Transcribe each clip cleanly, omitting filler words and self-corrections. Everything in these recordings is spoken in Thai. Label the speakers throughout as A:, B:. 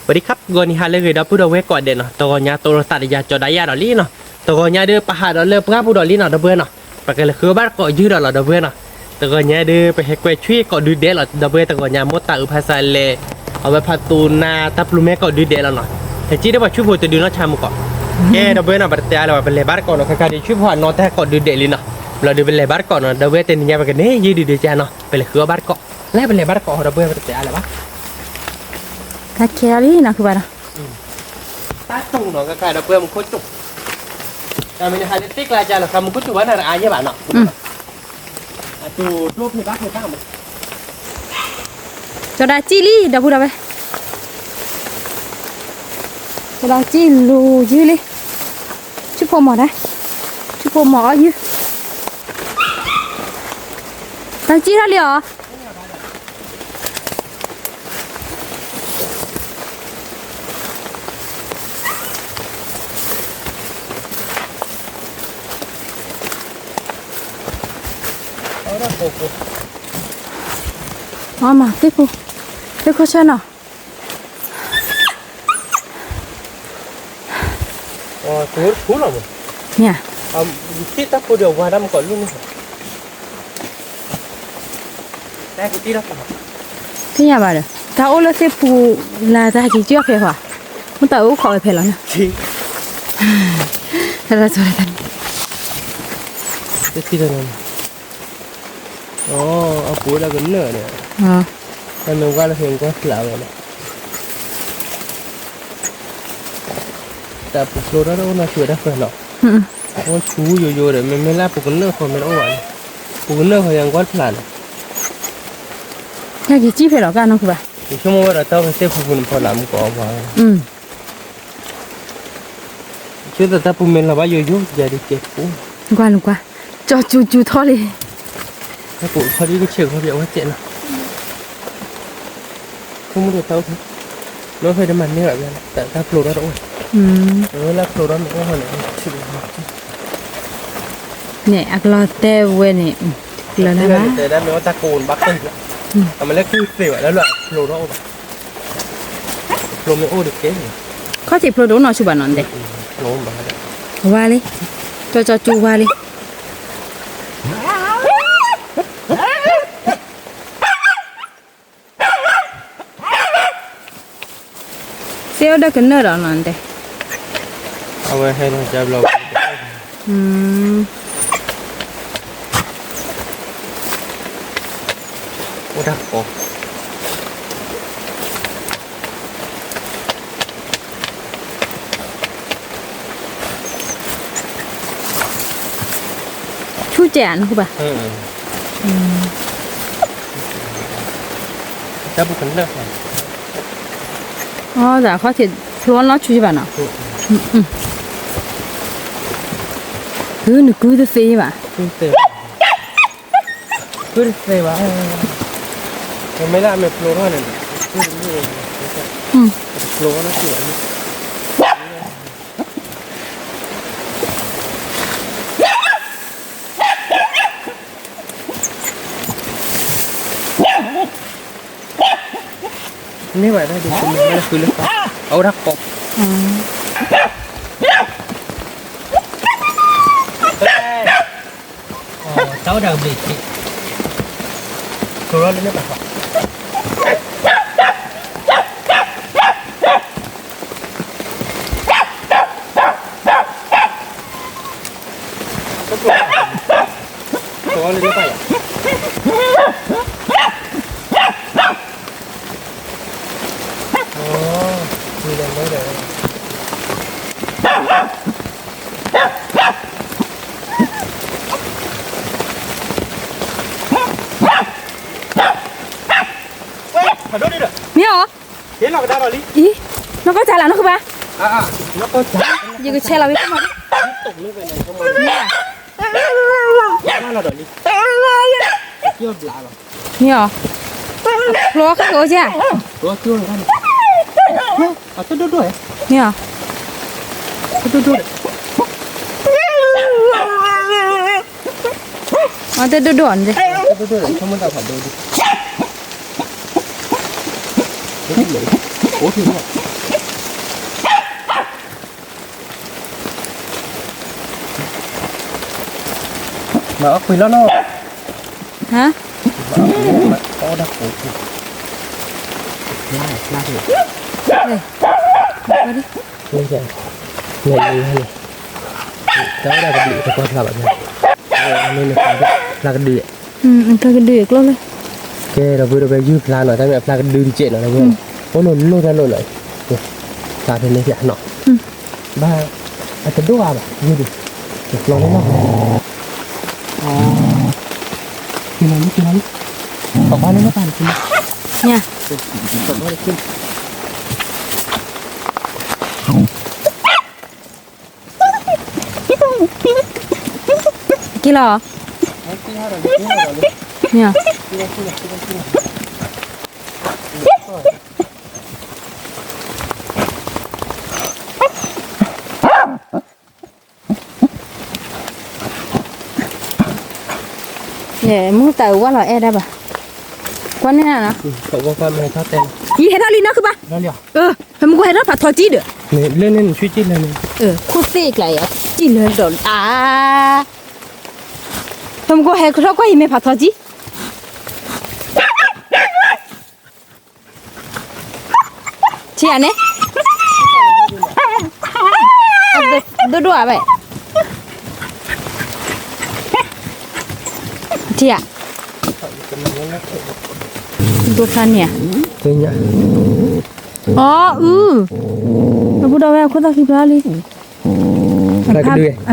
A: วัสดีครับกอนี่ฮาเลยดับพูดเอาไว้ก่อนเด่นเนาะตัวเนี้ยตัวตัดยาจอดายาดอลลี่เนาะตัวเนี้ยเดือปะหาดอลเลอร์ปะพูดอลลี่เนาะดับเบิลเนาะปะกันเลยคือบ้านเกาะยืดดอลดับเบิลเนาะตัวเนี้ยเดือไปให้กวยช่วยเกาะดูเดลดับเบิลตัวเนี้ยมดตาอุปาสาเลเอาไว้พัดตูนาทับลูเมเกาะดูเดลเนาะแต่จีได้ว่าช่วยพูดตัวดูเนาะชามุกเกาะแกดับเบิลเนาะบัดเตะเราเป็นเลบาร์ก่อนเนาะคือการช่วยพูดนอนแต่เกาะดูเดลิเนาะเราดูเป็นเลบาร์ก่อนเนาะดับเบิลเต็นเนี้ยไปกันเนี่ยยืดดูเดจาเนาะเป็นเลยคือบ้านเกาะแล้วเป็นเลบาร์เกาะดับเบิลบัดเตะอะไรวะ
B: ถ้าแค่นี้นะคือว่า
A: ตาตุ่งเนาะก็กลายดับเบิลมันโคตรจุกแต่ไม่ได้หาได้ติ๊กลายจานหรอกครับมันโคตรจุกว่าน่าอายเนี่ยบ้านเนาะตูรูปเพบ้าเพบ้ามัน
B: จะได้จีลี่เดี๋ยวพูดเอาไปจะได้จีลูยืลี่ชุบผมหมดนะชุบผมหมอยืตั้งจีท่าเดียวอ๋อมาเด็กเขาใช่เนาะ
A: อ๋อถูหรอมั้ง
B: เนี่ย
A: ที่ตะปูเดียวว่าดำก่อนลูกนี่แต่กี่ที่ละครับ
B: ที่ไหนบ้างถ้าโอ้เราเสพปูลาตากี่เจ้าเพลว่ะมันแต่โอ้ขอไปเพลแล้วนะ
A: จริง
B: แต่เราจะอะไร
A: กันที่ละนั่นอ๋อเอาปูแล้วก็เนื้อเนี่ย
B: อ๋อ
A: แต่เมื่อวานเราเห็นก็เหลาเลยนะแต่ปูโซดาเราน่าช่วยได้เพื่อนหรอกโอ้ชูอยู่ๆเดี๋ยวไม่ล่าปูกันเนื้อคนไม่รู้อ่ะปูกันเนื้อเขายังก้อนผลัน
B: ถ้ากี่จีเพลแล้วกันน้องคือป่ะ
A: ชั่วโมงเราต้องเซฟปูนพอหลังก่อนว่าช่วยแต่ถ้าปูเมนเราว่าอยู่ๆอย่าได้เจ็บปู
B: กว่าลูกกว่าจอจูทอเลย
A: ถ้าปูเขาดีก็เชื่อเขาเรียกว่าเจ็บนะkhông muốn được đâu thôi nó phải đâm mặt như vậy tại ta flow đó rồi nó là flow đó nữa hồi này chịu
B: nè ác lo tê quên nè là
A: nó đó để đâm nó ta cồn bắt tay mà mình lấy cái gì vậy đó là flow đó flow mới ô được cái gì
B: có thể flow đó nó chụp bản nón đấy
A: flow mà
B: qua đi cho chu qua đi Siêu đã kena dah nanti.
A: Awak hendak jawab. Udah kok.
B: Chú trẻ nó không bà?
A: Kita bukan dah.
B: dạ có thể luôn nó chui vào nào cứ được xe mà
A: cứ được xe mà mấy là mệt lố hơn này lố nó chịuนี่vậy đây thì mình mới cứ lên ấu đắc cột cháu đang bị chị cô lên nước bạc cô lên nước bạc Thế là cái đao đi.
B: Ý, nó có chả là nó không ba?
A: Nó có chả.
B: Giờ cái xe là biết không mà.
A: Tục như vậy này không mà. Nó là đợi đi. Chưa lạ rồi.
B: Nhiều. Lúa khác rồi chứ?
A: Lúa chưa rồi. Tốt rồi.
B: Nhiều.
A: Tốt rồi.
B: Tôi đưa đuổi gì?
A: Tôi đưa không muốn tạo phản đồ đi. Ủa thì มาเอาคุยแล้วเนาะ
B: ฮะ
A: มาเอาดักโอ้โหน่าดู
B: มาดิ
A: นี่ใช่เงินนี้ให้แล้วได้กระดิ่งตะกอนแบบนี้นี่นะครับปลากระดิ่ง
B: มันก็ดื้อกล้เลย
A: แกเราเพื่อไปยืดปลาหน่อยถ้าแบบปลากระดิ่งเจ็ดหน่อยนะเพื่อนโอ้โหนู่นนั่นเลยปลาเป็นในเสียหน่อยบ้าอาจจะด้วยแบบยืดลองได้ลองอ๋อกินอะไรกินอะไรออกมาเลยนะป่านกิน
B: เนี่ย
A: ออกมาเลยกิน
B: กี่หรอเนี่ยเนี่ยมึงแต่ว่าเราแอได้ปะวันนี้นะ
A: เขาบอกว่าไม่ให้ทอดเต็ม
B: ยี่เห็ดอะไรนะคือปะ
A: แล้วเดี๋ยว
B: ทำกูเห็ดแล้วผัดทอดจีเด้อ
A: เล่นช่วยจิ้นเลยเนี่ย
B: คู่ซีกอะไรอ่ะจีเลยโดนทำกูเห็ดเขาก็ยังไม่ผัดทอดจีเชี่ยเนี่ยดูอะไรเชี่ยดูคันเนี่ย
A: เจ๋งเนี่ย
B: อ๋อเราพูดเอาไว้คนตะกี้ปลาลิพลาดด้วยอ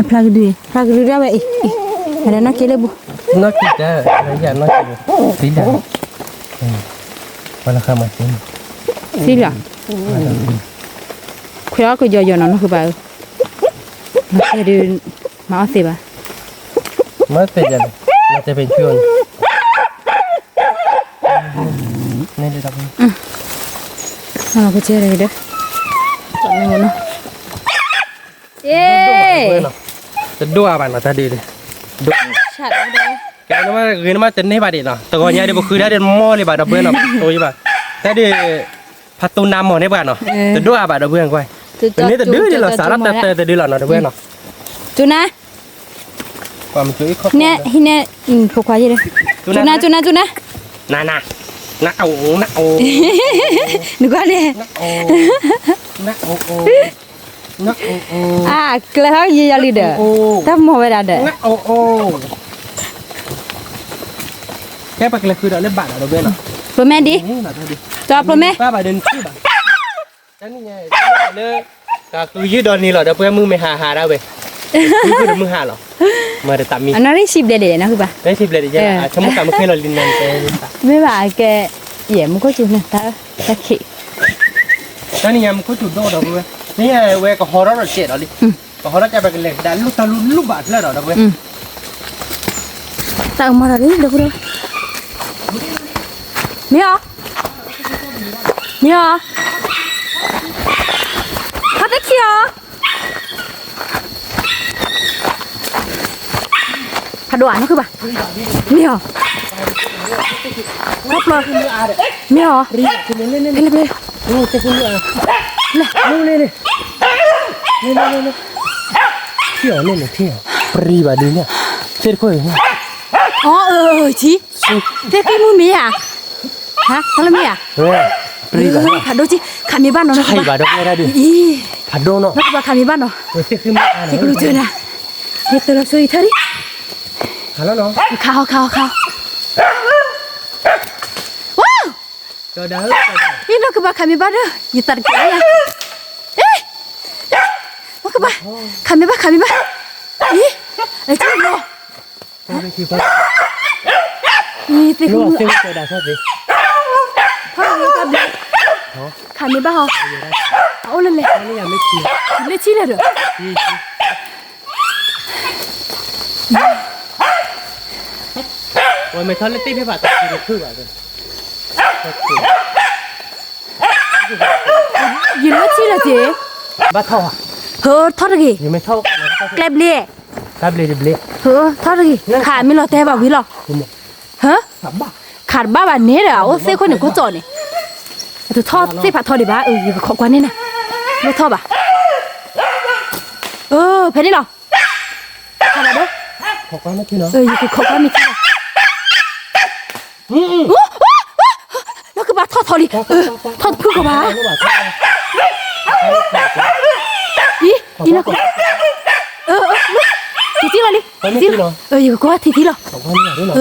B: ะไรอีกอะไรนะเกลือบุ
A: น่ากินจ้ะอะไรอย่างน่ากินสีดำวันละคำมากิน
B: สิล่ะคุยแล้วก็ย่อๆนั่นคือไปมาเดินมาเอาสิบ่ะ
A: มาเป็นยังมันจะเป็นช่วงนี่เลยครับ
B: ก็เจอเลยเด้อจับไม่หมดเนาะเย้
A: จะดูอะไรบ้างตาดีเลยดู
B: ชัดเลย
A: แกนึกว่าคืนมาเต็นให้บาดีเนาะแต่ก่อนเนี่ยเดี๋ยวคือได้เดินมอเลยบาดเบื่อเนาะโตยี่บาแต่เดี๋ยวพัดตูน้ำหมดให้บาดเนาะจะดูอะไรบาดเบื่อก้อยเป็นนี่แต่ดื้อเดี๋ยวเราสารแต่ดื้อเราเนาะเบื่อเนาะ
B: จุนะ
A: ความช่วยเขา
B: เนี่ยฮิเนี่ยพวกควายเลยจุนะ
A: น่าเอา
B: นึกว่าเนี่ย
A: น่า
B: กระทั่งยี่ยาลีเด้อถ้าโมไปได้เด้อ
A: แค่ปากเลยคือเราเล่นบาดเราเบื่อเนาะ
B: โปรแมนดิจอโปรแมน
A: ป้าบาเดินชื่อบานั่นนี่ไงเลยก็คือยืดดอนนี่หรอเดี๋ยวเพื่อนมึงไม่หาได้เว้ยคือเดี๋ยวมึงหาหรอมาเดี๋ยวตัดมี
B: อันนั้นได้10เดือนนะคือป่ะ
A: ได้10เลยดิจ้ะชั่วโมงกันไม่เคยเราลินนันเต้
B: ไม่ว่าแกเหี้ยมันก็จุนะตาขี้
A: นั่นนี่ไงมันก็จุดโดดเราเว้ยนี่ไงเว้ยก็ฮอร์เรอร์เจ็ดเราดิก็ฮอร์เรอร์จะไปกันเลยดันลูกตาลูกบาดแล้วเราเว้ย
B: tak marah ni dah pura. Mia. Kata kia. Kado anu ke ba? Mia. Apa? Mia. Lele.
A: Oh, tekun ah. Lele. Tia. Pri badnya. Cer koi.
B: Ci. Tapi mu Mia. Hah? Kalau Mia?
A: Pri badnya.
B: Kado ci, kami ban no.
A: Hai badok era di.
B: Ih.
A: Kado no.
B: Nak ba kami ban no.
A: Wes ke mana?
B: Cik lucu dah. Ni terus sui tadi.
A: Halo no.
B: Kau.
A: Sudah.
B: Ini nak ba kami ban dah. Yitar kaya. Mau ke ba? Kami ba. Ih. Cik lo.
A: Kau kipas.
B: Ih, teh
A: Lu
B: kamu.
A: asing sudah saja.
B: Kami ba ho? Oh lele.
A: Ini yang mesti.
B: Le chi le ro.
A: Ôi mày thôi lên tiếp với bà tao thì được thư bà rồi.
B: Yi le chi le je.
A: Bà thâu à?
B: Ho thot gi.
A: Thì mày thâu.
B: Klep le.
A: Cáp lên đi lên.
B: Ho thot gi. Kha mi lo te ba wi lo. Hả?
A: Thắm bà.
B: Khar ba ba ne da o se ko ne ko zo ne. Tu thot se pa thot di ba. Yi ko kwa ne na. Lo thot ba. Pe ni lo. Kha ba do.
A: ขอก้อนไม่ที่เนาะ
B: อยู่กับเขาก็มีที่แล้วคือบ้าทอดทอดิทอดคือกับบ้าอีน่ะทีละลิทีอยู่กับเขาทีละ
A: ขอก้อนไม่ได้หรอ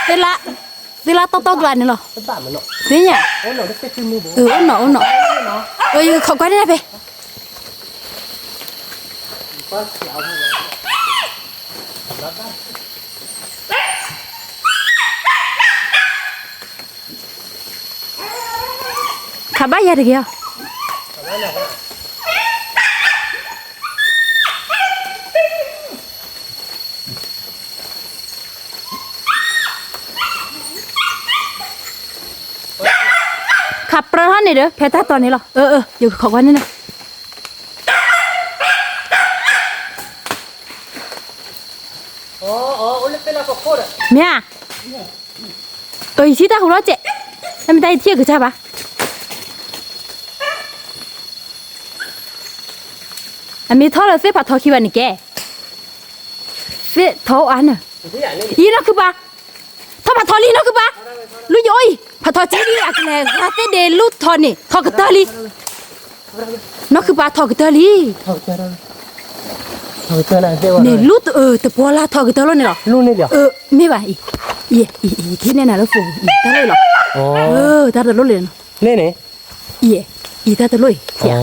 B: เวลาต้องกันนี่หรอ
A: เป็นบ้ามันเนาะ
B: เนี่ย
A: โอ้หนูได้เต็มมือบุ
B: หนออยู่เขาก็ได้ไปขับบ้านยาดีกี่อ่ะขับประทันนี่เด้อเพต้าตอนนี้หรออยู่เขาก็นี่นะเมียชิตาหัวเราะเจ๊ทำไมได้เที่ยวกับใช่ปะอันมีท่อเลยเสียผัดทอคิวันนี่แกเสียท่ออันน่ะยีนักคือปะท่อผัดทอลีนักคือปะลุยโอ้ยผัดทอจีดีอะกันเลยราเต้เดลุทอนี่ทอกระเตอลีนักคือปะทอกระเตอลีเนี่ยลุตแต่พอละทอกระเตอแล้วเนี่ยหรอ
A: ลูกนี่เดียว
B: ไม่ป่ะอีคิดเนี่ยนะแล้วฟูตาเลยหรอตาตะลุยเลยนะ
A: เล่นไหน
B: อีตาตะลุยเสีย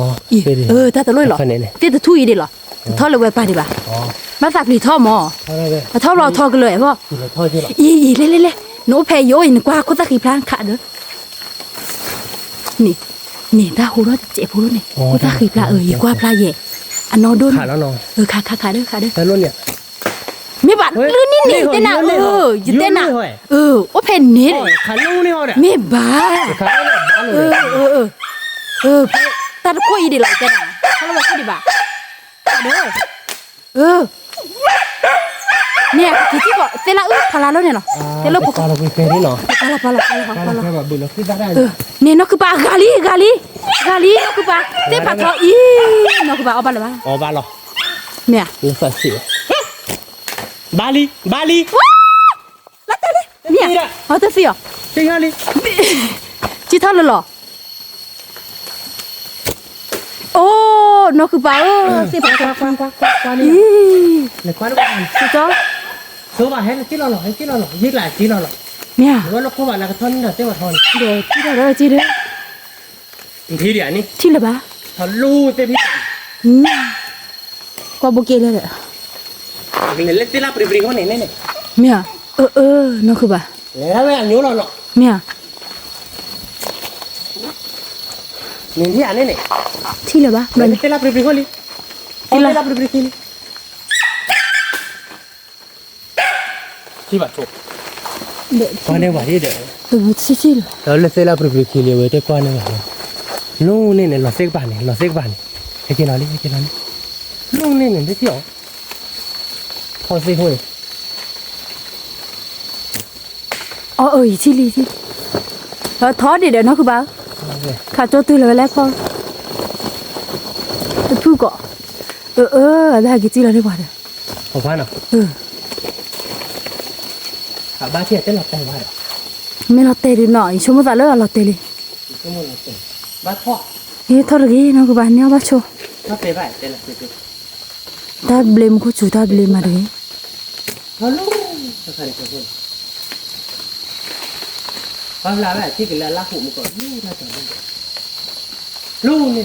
B: ตาตะลุยหรอเตี้ยตะทุยดิหรอท่อเลยไว้ป่ะดิป่ะมาสักลีท่อหมอท่อเราท่อกันเลยพ่ออีเล่โน้เพย์โย่นกว่าเขาจะขีพลางขาเด้อนี่ตาหูเราเจ็บหูนี่เขาจะขีพลาอีกว่าพลาเย่อันนอดุน
A: ขาแล้วนอ
B: ขาเด้อ
A: แล้วรุ่นเนี่ย
B: ไม่บัดลื่นนี่เต้นน่ะอยู่เต้นน่ะว่าเพนนิด
A: ขาลูกนี่เหรอเนี่ย
B: ไม่บ้า
A: ขาเนี่ยบ้าเลย
B: ตาตะคุยดิหรอเต้นน่ะเขาเราคุยดิบ่าเนี่ยที่บอกเต้นละพลาแล้วเนี่ยเนาะเต้นละปก
A: พาเราไปเป็นนี่เนาะ
B: พลา
A: พาเราไปแบบบุญเราขึ้นได้
B: เนี่ยนกคือปลากาลีนกคือปลาเต้นปลาทออีนกคือปลาเอาปลาหรือเปล่า
A: อ๋อบาหรอ
B: เนี่ย
A: นี่สัตว์สิบาลี
B: แล้วแต่เนี่ยเอาแต่สิอ่ะ
A: จริงเหรอลิ
B: จีท่าเลยหรอโอ้นกคือปลาเต้นปลาก
A: วานี่เลยกวาลูกมัน
B: สิจ๊อ
A: โซบะให้ที่เราหล่อให้ที่เราหล่อยิ่งหลายที่เราหล่อ
B: เนี่ย
A: หรือว่าเราโคบะแล้วก็ทอนนี่เราเต้ว่าทอน
B: เดี๋ยวที่เราจีเด้อ
A: ทีเดียวนี่
B: ที่เลยปะ
A: ทอนลูเต้พี่
B: กว่าโบเกเลยเลย
A: เล่นที่ลาปริเขาเนี่ยเนี่ย
B: เมียนกคือปลา
A: แล้วไม่อันนู้เราหรอก
B: เมีย
A: นี่ที่อันนี้เนี่ย
B: ที่เลยปะ
A: เล่นที่ลาปริเขาลิที่ลาปริเขาลิที่บัดโชก
B: เด็ก
A: กวาเนี่ยว่าที่เด้อ
B: ที่เลย
A: แล้วเล่นที่ลาปริเขาลิเว้ยที่กวาเนี่ยว่านู่นนี่เนี่ยเราเสกบ้านเนี่ยให้กินอะไรนู่นนี่เนี่ยที่เที่ยวพอสิห้วย
B: ที่ลีที่แล้วทอดเดี๋ยวนกคือปลาขาโจตื่นเลยแล้วพอพูดก่อนแล้วกี่จีเราได้บ่าเด้อ
A: ของพันอ่ะขาบ้าเที่ยเต้นหลับใจว่า
B: ไม่เราเตะดิหน่อยชั่วโมงละเลยเราเตะเลย
A: ชั่วโมงละเต้นบ้าทอด
B: นี่ทอดกี่นกคือปลาเนี่ยบ้าโช
A: ถ้าเตะไปเต้นหลับใจ
B: ตาเบลมก็จูตาเบลมมาเลย
A: ฮัลโหลสักหน่อยคนพอเวลาแบบที่กินแล้วลากหูมันก่อนลูกน่าจะลูกนี่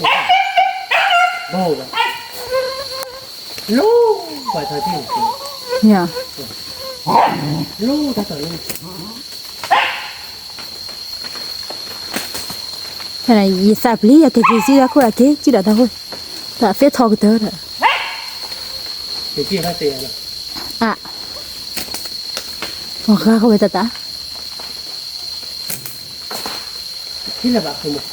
A: โบ้ละลูกปล่อยเธอที่จริง
B: เนี่ย
A: ลูกถ้าเกิดลูก
B: ขณะยี่สิบปีอยากจะจีราคุยอะไรจีราตาคุยแต่เฟซทอกเตอร์
A: เดี๋ยวพี่ถ้าเตะนะ
B: ว่าเขาไปตัด
A: ที่ระบาดคือมุก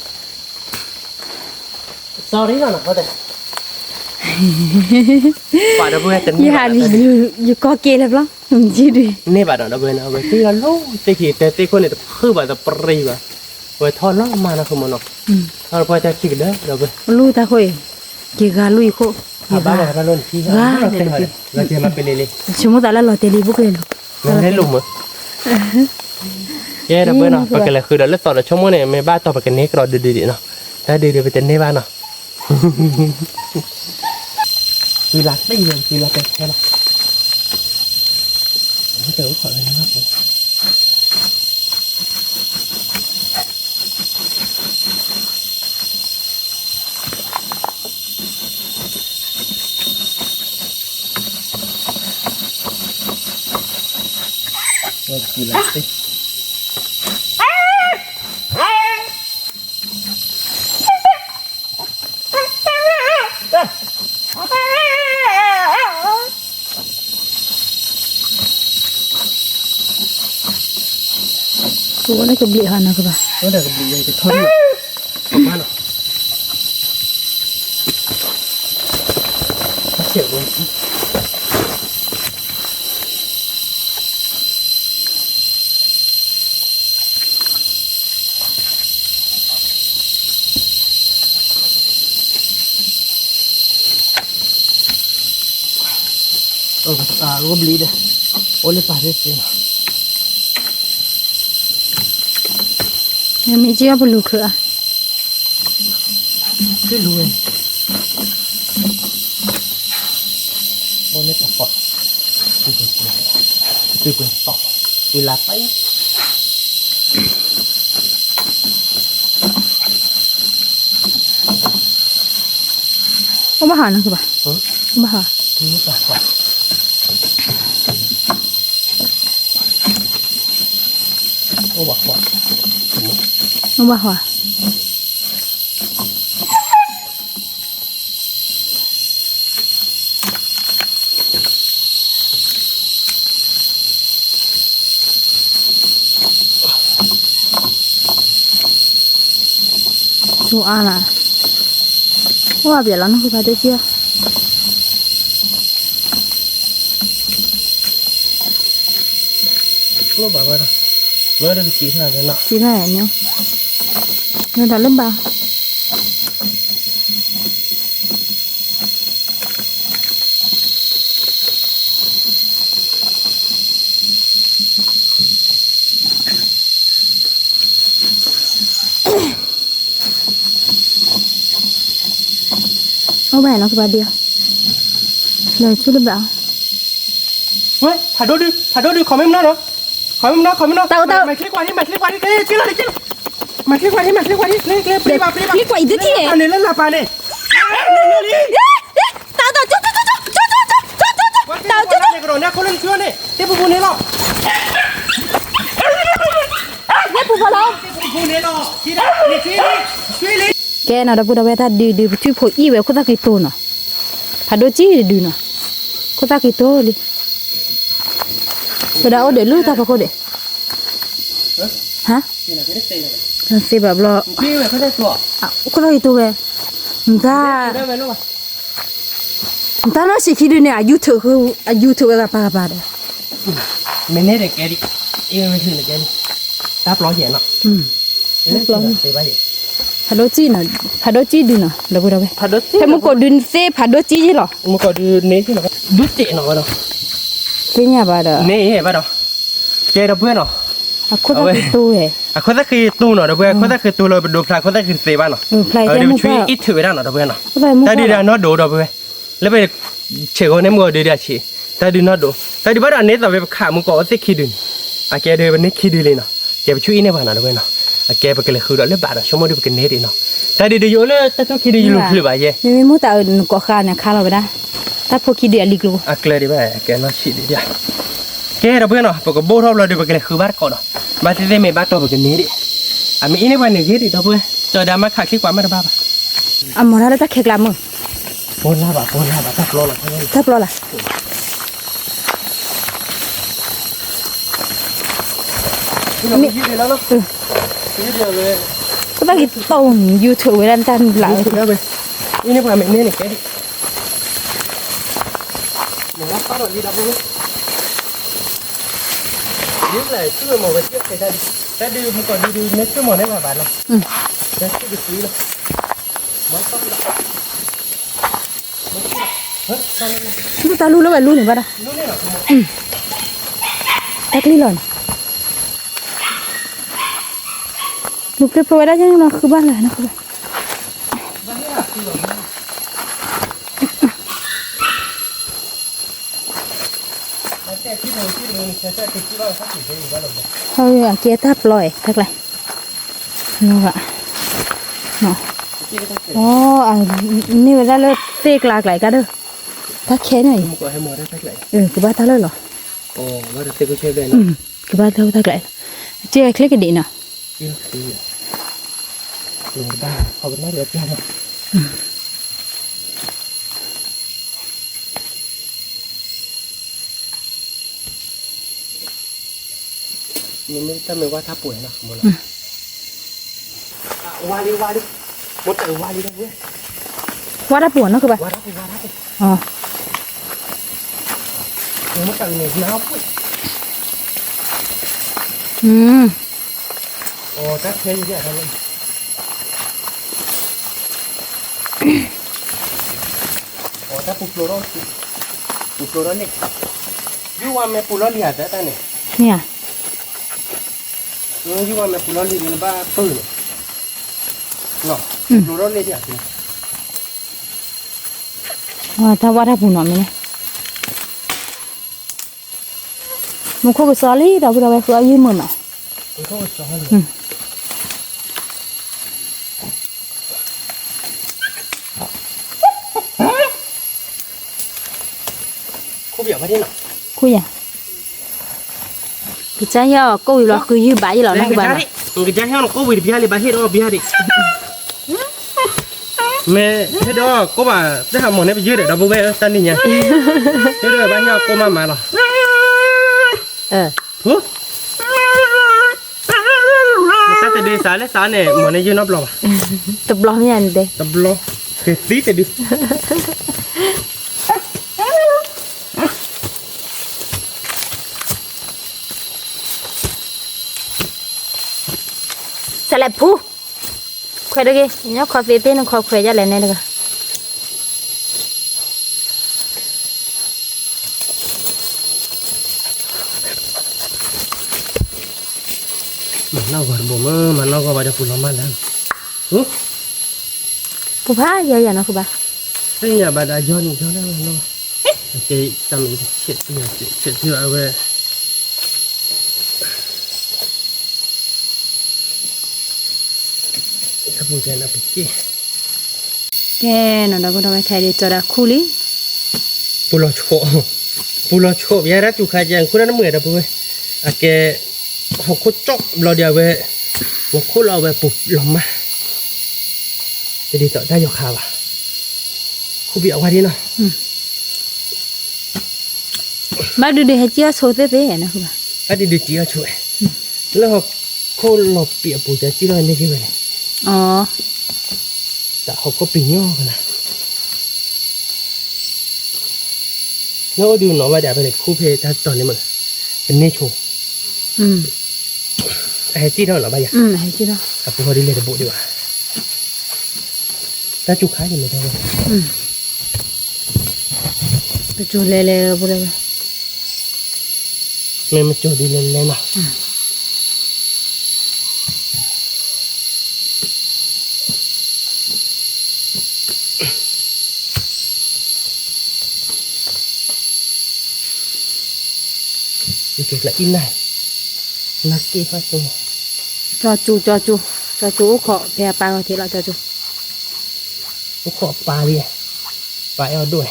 A: sorry นะเขาแต่ป่าดับเบิ้ลแต่
B: ยี่ห้ออยู่ก็เกล้แล้วจีดี
A: นี่ป่าดับเบิ้ลนะเว้ยที่เราลูกเตะขี้เตะคนเนี่ยคือป่าดับปรีป่ะ ไว้ทอดล้อมานะคือมันเนาะทอดพอจะคิดเด้อเดี๋ยวไป
B: lu ta khoi ki ga lu ko
A: บ้านไหนบ้านล้นที่เราจะมาเป็นเลย
B: chumu ta la lo te li bu ke lu
A: เราได้ลุมมั้ยเย้เดี๋ยวเพื่อนเนาะปกติคือเดี๋ยวเล่นต่อเดี๋ยวชั่วโมงเนี่ยไม่บ้าต่อไปกันนี้เราดีๆเนาะถ้าดีๆไปเต้นในบ้านเนาะคือรักไม่ยังคือรักไปแค่ละไม่เจอขอเลยนะครับผมว่าคือรักไป
B: ตัวนั้นก็บลิหานะก็บ่า
A: ก็เดี๋ยวก็ดีเลยจะทอดออกมาเนาะเสียบเลยรู้บลีเด้อโอ้เลยปาเรื่อย
B: ยังมีเจียบลูกคือ
A: cái luôn ô nét tập phật tôi quên tỏ tôi là tay
B: không bao hả nó cứ bảo không bao hả
A: tôi nét tập phật ô bạc phật
B: không bao hả chú ăn à wow biết lắm nó cứ phải tới chưa
A: nó bảo vậy nói được chỉ là thế nào
B: chỉ là nhá người ta lên bao ô bài nó cứ bao điều lời chú lên bảo
A: ôi thả đôi đi khỏi em nó khỏi em nó
B: tao
A: mày click qua đi cái chứ là đi chứ mày click qua đi play vào
B: click qua ít thế
A: này lên là bà này
B: tao
A: này rồi nha không lên chưa này tiếp phụ này lo
B: tiếp phụ vào đâu
A: phụ này lo đi đây truy đi
B: cái nào đó bữa đó ta đi chui phụ y về cô ta cái tô nó phải đôi chi đi nó cô ta cái tô đi cái đó để lưu ta phải cô để hả làm gì bảo lo
A: đi về cáiตัว
B: cô ta cái tô về người ta nói gì khi đi nè YouTube là ba đấy
A: mình nét để cái đi yêu mình thử để cái đi đáp lo vậy nọ đáp lo thì bây giờ
B: phải đôi chi đi nó là bữa đó về
A: phải đốt
B: phải một cổ đun xe phải đôi chi chứ lo
A: một cổ đun nế chứ nó đốt chị nó đâu
B: cái nhà bà đó
A: nế hệ bà đâu cái đâu bữa nào
B: cô ta cái tô ấy
A: คนนั้นคือตู้เนาะเดี๋ยวเพื่อนคนนั้นคือตู้เลยดูพลายคนนั้นคือเซบ้านเนาะเดี๋ยวช่วยอิทธิไปได้เนาะเดี๋ยวเพื่อนเนาะแต่ดีนะเนาะดูเดี๋ยวเพื่อนแล้วไปเชื่อคนนี้มัวดีๆชีแต่ดีเนาะดูแต่ดีบ้านอันนี้แต่ไปขามึงก็สิคิดดูอ่ะแกเดินไปนี่คิดดูเลยเนาะแกไปช่วยนี่บ้านเนาะเดี๋ยวเพื่อนเนาะอ่ะแกไปกันเลยคือเดี๋ยวเล่นบาทเนาะชั่วโมงเดียวกันนี่ดีเนาะแต่ดีๆอยู่เลยแต่ต้องคิดดูอยู่หรือเปล่าเย่
B: ไม่รู้แต่ก็ขาเนี่ยขาเราไปได้แต่พอคิดดูอะไรกู
A: อ่ะแกเลยดีไหมแกเนาะชีดีดีแกเดี๋ยวเพื่อนเนาะปกติโบ้รอบเราเดี๋ยวไปกันเลยคือบ้านก่อนเนาะบ้านที่ได้ไม่บ้านตัวไปกันนี้ดิอ่ะมีนี่วันหนึ่งที่ดิเดี๋ยวเพื่อนเจอดามาขาดคลิกกว่าไม่ได้บ้าป่ะ
B: อ่ะหมดแล้วจะเค้กละมึง
A: โอนลาบะทับรอละ
B: ทับรอละ
A: มียืดเลยแล้วเนาะยืดเดียวเลย
B: ก็ต้องกินต้มยูทูบไว้ด้านหลัง
A: ยืดเดียวเลยนี่พาเมนี่นี่แกดิหนูรับป้าหน่อยดีดับเลยยืดเลยช่วยหมอไปเชือกใส่ได้ดิ แต่ดูมันก็ดูเม็ดก็หมดได้ป่ะบ้านเรา
B: อืม
A: แต่ก็ดูสีเลยมันต้องเฮ้ยตอนนี้
B: ลูกตาลูกแล้วแบบลูกหนึ่งป่ะนะ
A: รู้เนี่ยหรอ
B: ตักลี่หล่อนลูกเก็บไปไว้ได้ยังไงคือบ้านเลยนะคือบ้าน
A: บ้านนี้อ่ะคือแบบแต่ที่เราที่เราแต่ที่เราเขาถือไปอยู่บ้านเราเนี่ย
B: เขาอยากเกียร์ตาปล่อยทักไรลูกอะเนาะ
A: ที่เขาถือ
B: อ๋ออันนี่เวลาเลิกเสกหลากหลายกันเด้อทักแค่หน่อย
A: มันก็ให้หมดได้สักไหน
B: คือบ้านตาเลยเหรอ
A: อ๋อว่าจะเตะก็เชื่อได้
B: อื
A: นะ
B: มคือบ้านเท่าทักไรเจ๊คลิกกันดีเนาะ
A: เยอะดีอ่ะหนูบ้าเขาเป็นน่าเดือดร้อนมันไม่ถ้าไม่ว่าถ้าป่วยนะหมดแล้ววาลีหมดแต่วาลีได้เว้ย
B: ว่าได้ปวดเนาะคือบ้าน
A: วาลี
B: อ๋อ
A: หมดแต่เนี่ยหนาวปุ๊บ
B: อืม
A: โอ้จักเทียอยู่เนี่ยทำไมโอ้ถ้าปุกโลโรเนี่ยยูว่าไม่ปุโรเลียแต่ตอนนี้
B: เนี่ย
A: ยูว่าไม่ปุโรเลียมันบ้าปืนเนาะปุโรเลียเนี่ย
B: ว่าถ้าว่าถ้าปูนอนไหมเนี่ยมันคงก็ซอลี่เราไปคือเอายืมมือมา
A: มันก็สอนคู่เบียร์มาที่ไหน
B: คุยอ่ะพี่จ้าย่อกูอยู่หรอคือยืมใบอยู่หรอนะคือบ้าน
A: người cha heo nó có bị bia đi bà hết đó bia đi mẹ hết đó có bà cái hàng món này bị dư để đâu bố bé tan đi nhỉ thế rồi bà heo cô mà rồi
B: เออ
A: hú ta sẽ đi sáng đấy sáng này món này dư nắp lò
B: ตบล้อไม่ยันเด้
A: tập lò cái tí thì đi
B: สลับผู้ใครดูกี่เนี่ยคอฟีเป็นคอใครจะเล่นเนี่ยดูกัน
A: mà nó gọi bố mà nó gọi bà cho phụ nó mà làm hú
B: ผู้พาเยอะอย่างนะคือบ้า
A: thế nhà bà đã cho nó cái tầm chuyện chuyện thừa vềถ้าพูดใจนะปุ๊กกี้
B: แกนั่นเราก็ต้องไปแค่ดีจอดาคูลี่
A: ปูโลโชยาระจุขายยังคุณนั่นเหมือนนะปุ๊กอะแกเขาโคจบเราเดียวเว้ว่าโคเราไปปุ๊บลงมาจะดีต่อได้ยกขาว่ะคู่เบียร์ว่าดีเนาะ
B: มาดูดิให้เจ้าโซเต้เต้นะคือบ้า
A: อันนี้ดีจีอ่ะช่วยแล้วเขาโคเราเปียปูจะจีเราเนี่ยกี่วัน
B: อ๋อ
A: แต่เขาก็ปีย่อกันนะแล้วก็ดูหน่อยว่าเดี๋ยวไปในคู่เพย์ถ้าตอนนี้มันเป็นเนโช
B: อืม
A: ไอ้จีเท่าหน่อยบ้าง
B: ให้เจ้า
A: ครับพอดีเลยจะบุดีกว่าแต่จุกค้ายังไม่ได้เลย
B: ไปจูเล่เล่บุเร
A: แม่มาโจดีเลยเลยนะจุกละอินได้นักกี้ฟ้าตัว
B: จอจูขอแพรปลาทีเราจอจู
A: ก็ขอปลาเลยปลาเอาด้วย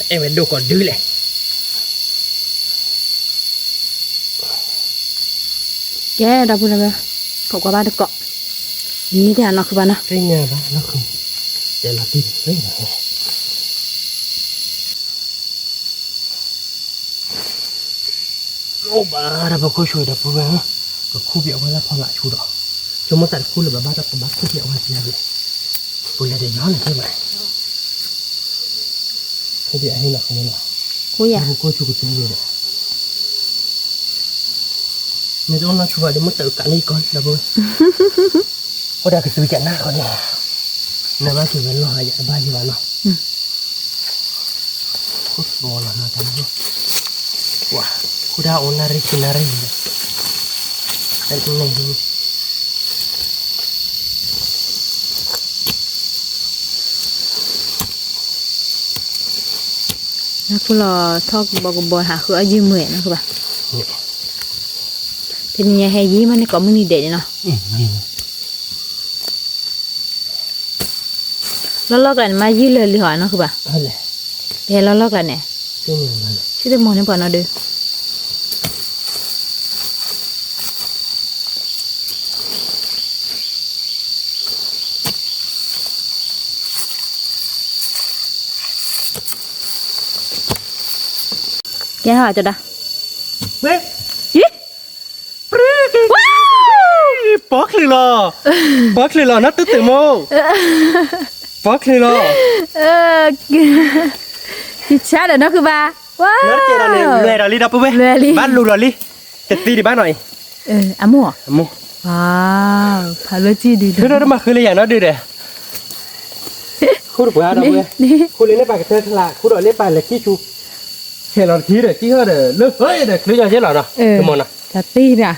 A: เอ็มดูก่อนดื้อเลย
B: แกเราบุเรขอกว่าบ้านเกาะนี่เดี๋ยวเราคือบ้านนะ
A: cái nhà đó nó không để là tìm đấy là ô bà đã bao khối sôi đập vào ก็คู่เบียวว่าแล้วพอละชูดอกจนมาตัดคู่เลยบ้าตะกบ้าคู่เบียวว่าเสียเลยปุยเดี๋ยวย้อนเลยใช่ไหมคู่เบียวให้หนักมั้งเนาะ
B: กูอยาก
A: คู่ชูกูตีเลยไม่ต้องมาชูว่าเดี๋ยวมันเติร์กันนี่ก่อนนะเว้ยเพราะเดี๋ยวก็ซื้อจากหน้าเขาเนี่ยในบ้านคือเป็นรอยอย่างบ้านที่บ้านเนาะคู่บอลนะทำด้วยว้าคู่ดาวนาริกินารีแต่ตรงไหนดู
B: นะกูรอทอกบอกบอยหาคืออายุเหมื่อยนะคือป่ะทีนี้ให้ยี่มันนี่ก็ไม่มีเด็ดเนาะแล้วลอกกันมายี่เลยหรือหรอเนาะคือป่ะ
A: อะไร
B: เดี๋ยวเราลอกกันเนี่ย
A: ชื่อมัน
B: ชื่อเต็มมองนี่ป่ะเนาะเด้อแกหาจะได้
A: เว้ย
B: ยี่
A: ปรึกว้าวป๊อกเลยเหรอป๊อกเลยเหรอนัดตึ๊ดโมป๊อกเลยเหรอ
B: กิชาเด้อเนาะคือป่ะว้าว
A: นัดเจอเราเนี่ยเลยเราลีดับปุ๊บเว้ยบ้านลูเราลีจะตีดีบ้านหน่อย
B: อามัว
A: โม
B: ว้าวพาโลจีดี
A: คือเรามาคือเลยอย่างนั้นดูเด้คู่ดูปุ๊บเราเว้ยคู่เล่นไปกับเธอทลาคู่เราเล่นไปเลยขี้ชูเห็นเราทีเด้ขี้เขาเด้เลิกเฮ้ยเด้คือจะเช่นเราเนาะคือมันนะ
B: จะตีน่ะ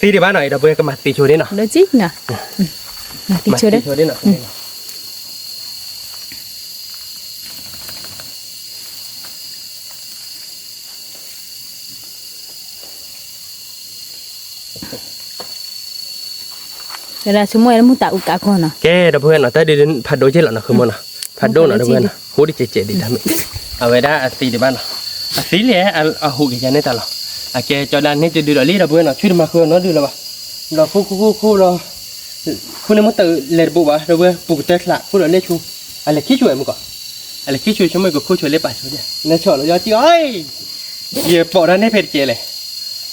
A: ตีดีบ้านหน่อยเราเว้ยก็มาตีชูได้เนาะ
B: โลจิน่ะตีเชื่อได้
A: ตีชูได้เนาะ
B: เวลาชั่วโมงแล้วมุตาอุกาก่อนเนาะ
A: แกเราเพื่อนเนาะแต่เดินผัดโดยเช่นเราเนาะคือมันนะผัดโดนเนาะเราเพื่อนหูดิเจ๋ๆดีทำเอาไว้ได้ตีดีบ้านเนาะสีเหลี่ยหูกี่จานนี่ตลอดแกจอดานนี่จะดูดอลี่เราเพื่อนเนาะช่วยมาคือเนาะดูเราปะเราคู่เราคู่นี้มันตื่นเลยบุบะเราเพื่อนปลุกเตะละคู่เราเล่ชูอะไรขี้ช่วยมึงก่อนอะไรขี้ช่วยช่วยมึงก็คู่ช่วยเล่ป่ะช่วยเนี่ยในช่อเราจีเอ้ยเยี่ยปอดนั้นให้เพชรเจเลย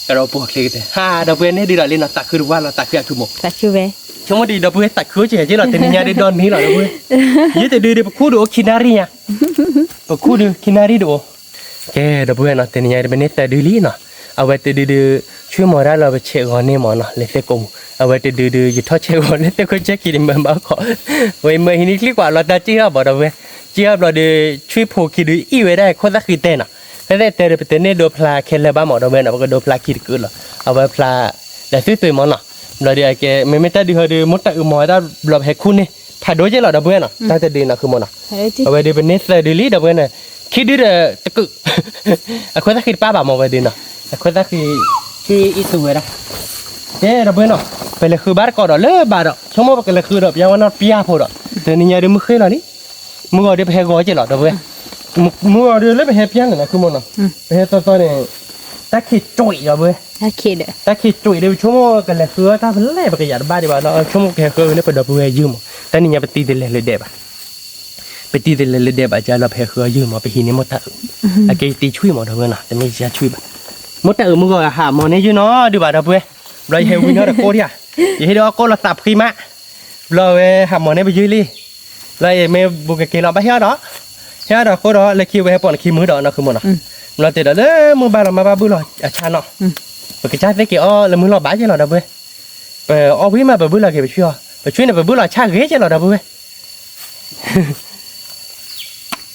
A: ก็เราปวดเลยแต่เราเพื่อนให้ดูดอลี่เนาะตักคือว่าเราตักคือคือหมก
B: ตักชื่อเว้
A: ช่วงดีเราเพื่อนตักคือเจ๋ๆเราแต่เนี่ยได้ดอนนี้เราเพื่อนยี่แต่ดูดิปคู่ดูคินารีอ่ะปคู่ดูคินารีดูแกเราเพื่อนเนาะแต่เนี่ยได้เป็นเนตแต่ดูลีเนาะเอาไว้แต่ดูช่วยมอได้เราไปเช็คก่อนนี่หมอเนาะเลยเสกงเอาไว้แต่ดูยึดทอดเช็คก่อนเลยแต่คนเช็คกินมันบ้าขอไว้เมื่อนี้คลิกว่าเราจะจี้อ่ะบอกเราเว้ยจี้อ่ะเราดูช่วยผูกคิดดูอีไว้ได้คนละคิดเต้นอ่ะแต่แต่เป็นเนี่ยดูพลาเคลบ้าหมอเราเว้ยเนาะก็ดูพลาคิดกูเหรอเอาไว้พลาแต่ซื้อตัวมันเนาะเราเดี๋ยวแกไม่แต่ดูมดแต่หมอได้เราให้คุณนี่ถ้าโดนเจ้าเราเว้ยเนาะตั้งแต่เดินเนาะคือมันเนาะเอาไว้ดูเป็นเนี่ยแต่ดูลีเราเว้ยเนาะคิดดูตะกุคนละคิดป้าบ่าวมาไว้ดิเนาะคนละคืออีตัวนะเจ้เราเพื่อนเนาะไปเลยคือบาร์ก่อนเด้อบาร์อ่ะชั่วโมงไปเลยคือแบบยังวันนั้นปีอาพอดแต่นี่ยังเดี๋ยวมึงเคยหรอนี่มึงเอาเดี๋ยวไปให้ก้อยเจ้าหรอเด้อเว้ยมึงเอาเดี๋ยวเลยไปให้เพี้ยนนะคือมันเนาะไปให้ตัวเนี่ยตะขีดจุ๋ยเด้อเว้ย
B: ถ้าคิด
A: ตะขีดจุ๋ยเดี๋ยวชั่วโมงกันเลยคือถ้าเป็นเล่ไปกันอย่าบ้าดีกว่าเนาะชั่วโมงแค่คือเนี่ยไปเด้อเว้ยยืมแต่นี่ยังไปตีเดลเลยเด้อไปตีเดลเลยเด้อจะเราไปคือยืมมาไปหินนี่หมดตาไอ้ตีช่วยหมดเด้อเว้ยนะแต่ไม่จะช่วยมดแต่มึงก็หาหมอนี่อยู่เนาะดูบ่าดับเว้ยเราเฮวินเนอร์โคดิอ่ะยี่ให้ดูโคเราตับขี้มะเราไปหาหมอนี่ไปยื้อลี่เราไม่บุกเกเราไปเฮียดอกเฮียดอกโคดอกเลยคิวไปให้ปอนขี้มือดอกเนาะคือหมดเนาะเราเจอเด้อมือบ้านเรามาบ้าบุ้เราอาชาเนาะไปกระจายไปกี่อ้อแล้วมือเราบ้าเจ้าเราดับเว้ยไปอ้อพี่มาไปบุ้เราเก็บไปช่วยเนี่ยไปบุ้เราชาเกจ้าเราดับเว้ย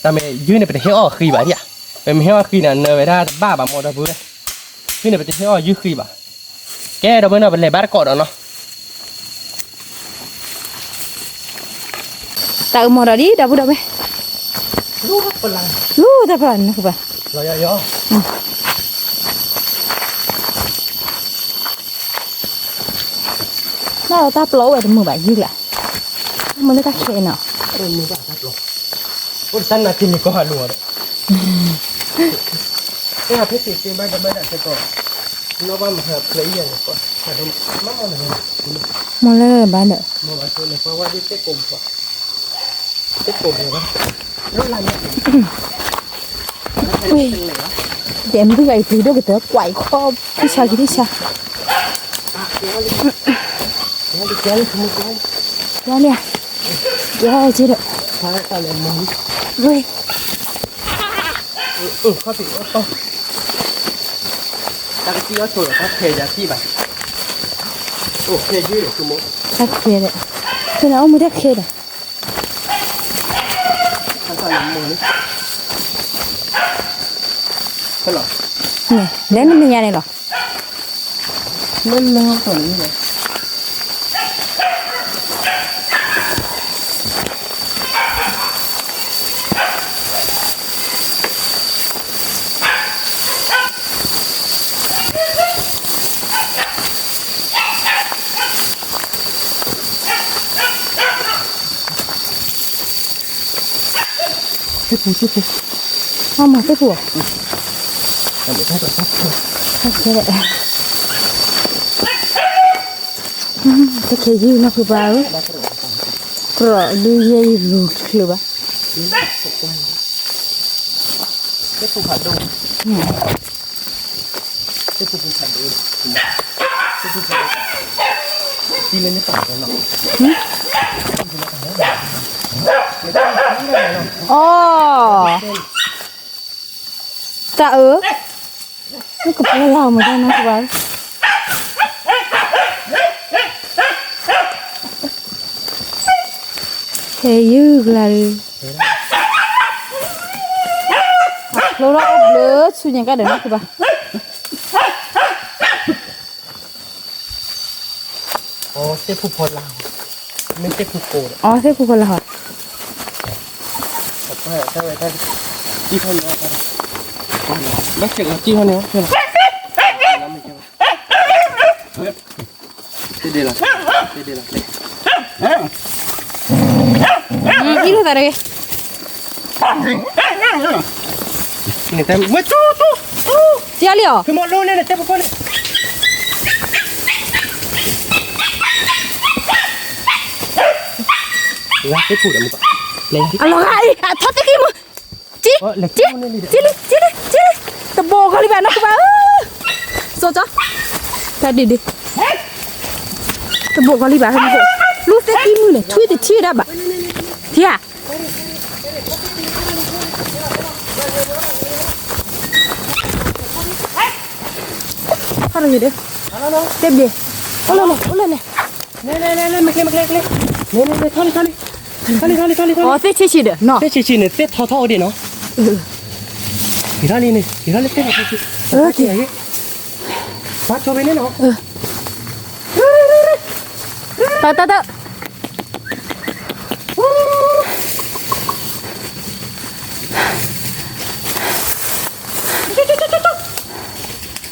A: แต่ไม่ยื้อเนี่ยไปเฮียอ้อขี้บ้าดิอ่ะไปเฮียอ้อขี้เนี่ยเนยไปได้บ้าบ้าหมดดับเว้ยพี่เนี่ยไปเที่ยวยื้อขี้บ่ะแกเราเป็นอะไรบ้านก่อนเนาะ
B: ตักหมดดิดับเว้
A: รู้ปะล่ะ
B: รู้แต่ผ่านนะคือป่ะ
A: เราเยอะ
B: น่าเราตาเปล่าไว้แต่มือแบบยืดแหละมันไม่ตาเคนเนาะ
A: มือบ้าครับลูกคนสั้นนาทีนี้ก็หันหัวเลยเนี่ยพี่ติดตีไม่ได้จะก่อนน้องบ้านมาเพลย์อย่างก่อนแต่ดูมั่งอะไรเนี่ย
B: มาเลยบ้านเด้อ
A: มาว่าตัวเนี่ยเพราะว่าที่เต็กกลมกว่าเต็กกลมเลยนะรถอะไรเนี่ย
B: เดี๋ยวมันก็ไอ้ตีด้วยกันเถอะไหวคอพี่ชายที่ชา Dạ nè. Dạ chưa được. Rồi.
A: Có bị không? Ta cái kia thôi là thề giá chi vậy? Thề dữ được không?
B: Thắt kia đấy. Cái nào mới thắt kia đấy.
A: Ta làm mồi đấy. Cái nào?
B: Nè, đến bên nhà này rồi.
A: Lên lên còn như này. Tiếp phụ.
B: Không mà tiếp phụ.
A: Để thay đổi tóc.
B: Thắt kia đấy. Cái kia gì nó cứ bao. Rồi đi dây rồi kìa ba.
A: Tiếp phụ hạt đông. Tiếp phụ hạt đông. Tiếp phụ hạt đông. Đi lên cái tảng này nó.
B: Ồ. Tạ ớ. Nó cứ bao lâu mà đây nó cứ bao. Thế như là lâu đó lỡ suy những cái đấy nó cứ bao.
A: Tiếp phụ phật lào. Mình tiếp phụ cổ.
B: Thế phụ còn là hả?
A: Sao vậy ta? Chi hơn nữa. Bác chuyện là chi hơn nữa. Đây là.
B: Đi đâu đây?
A: Người ta mới tu.
B: Chia liều.
A: Cứ một luôn này tiếp một con này. Là tiếp phụ được một con. Lên đi.
B: Alo ai? Thoát cái kim. Chi. Tập bộ kali bạn nó cứ bảo. Rồi cho. Ta đi. Tập bộ kali bạn không bộ. Lúc cái kim này chui thì chia ra bà. Thì à? Sao rồi đi? Tiếp đi. Ô lên này.
A: Nè, mày lên. Nè, thôi.
B: Thế chi được. Nó.
A: Thế chị này tết thò đi nó. Thì ra đi này, tết là chị. Chị ấy. Phát cho bên đấy nó.
B: Tao.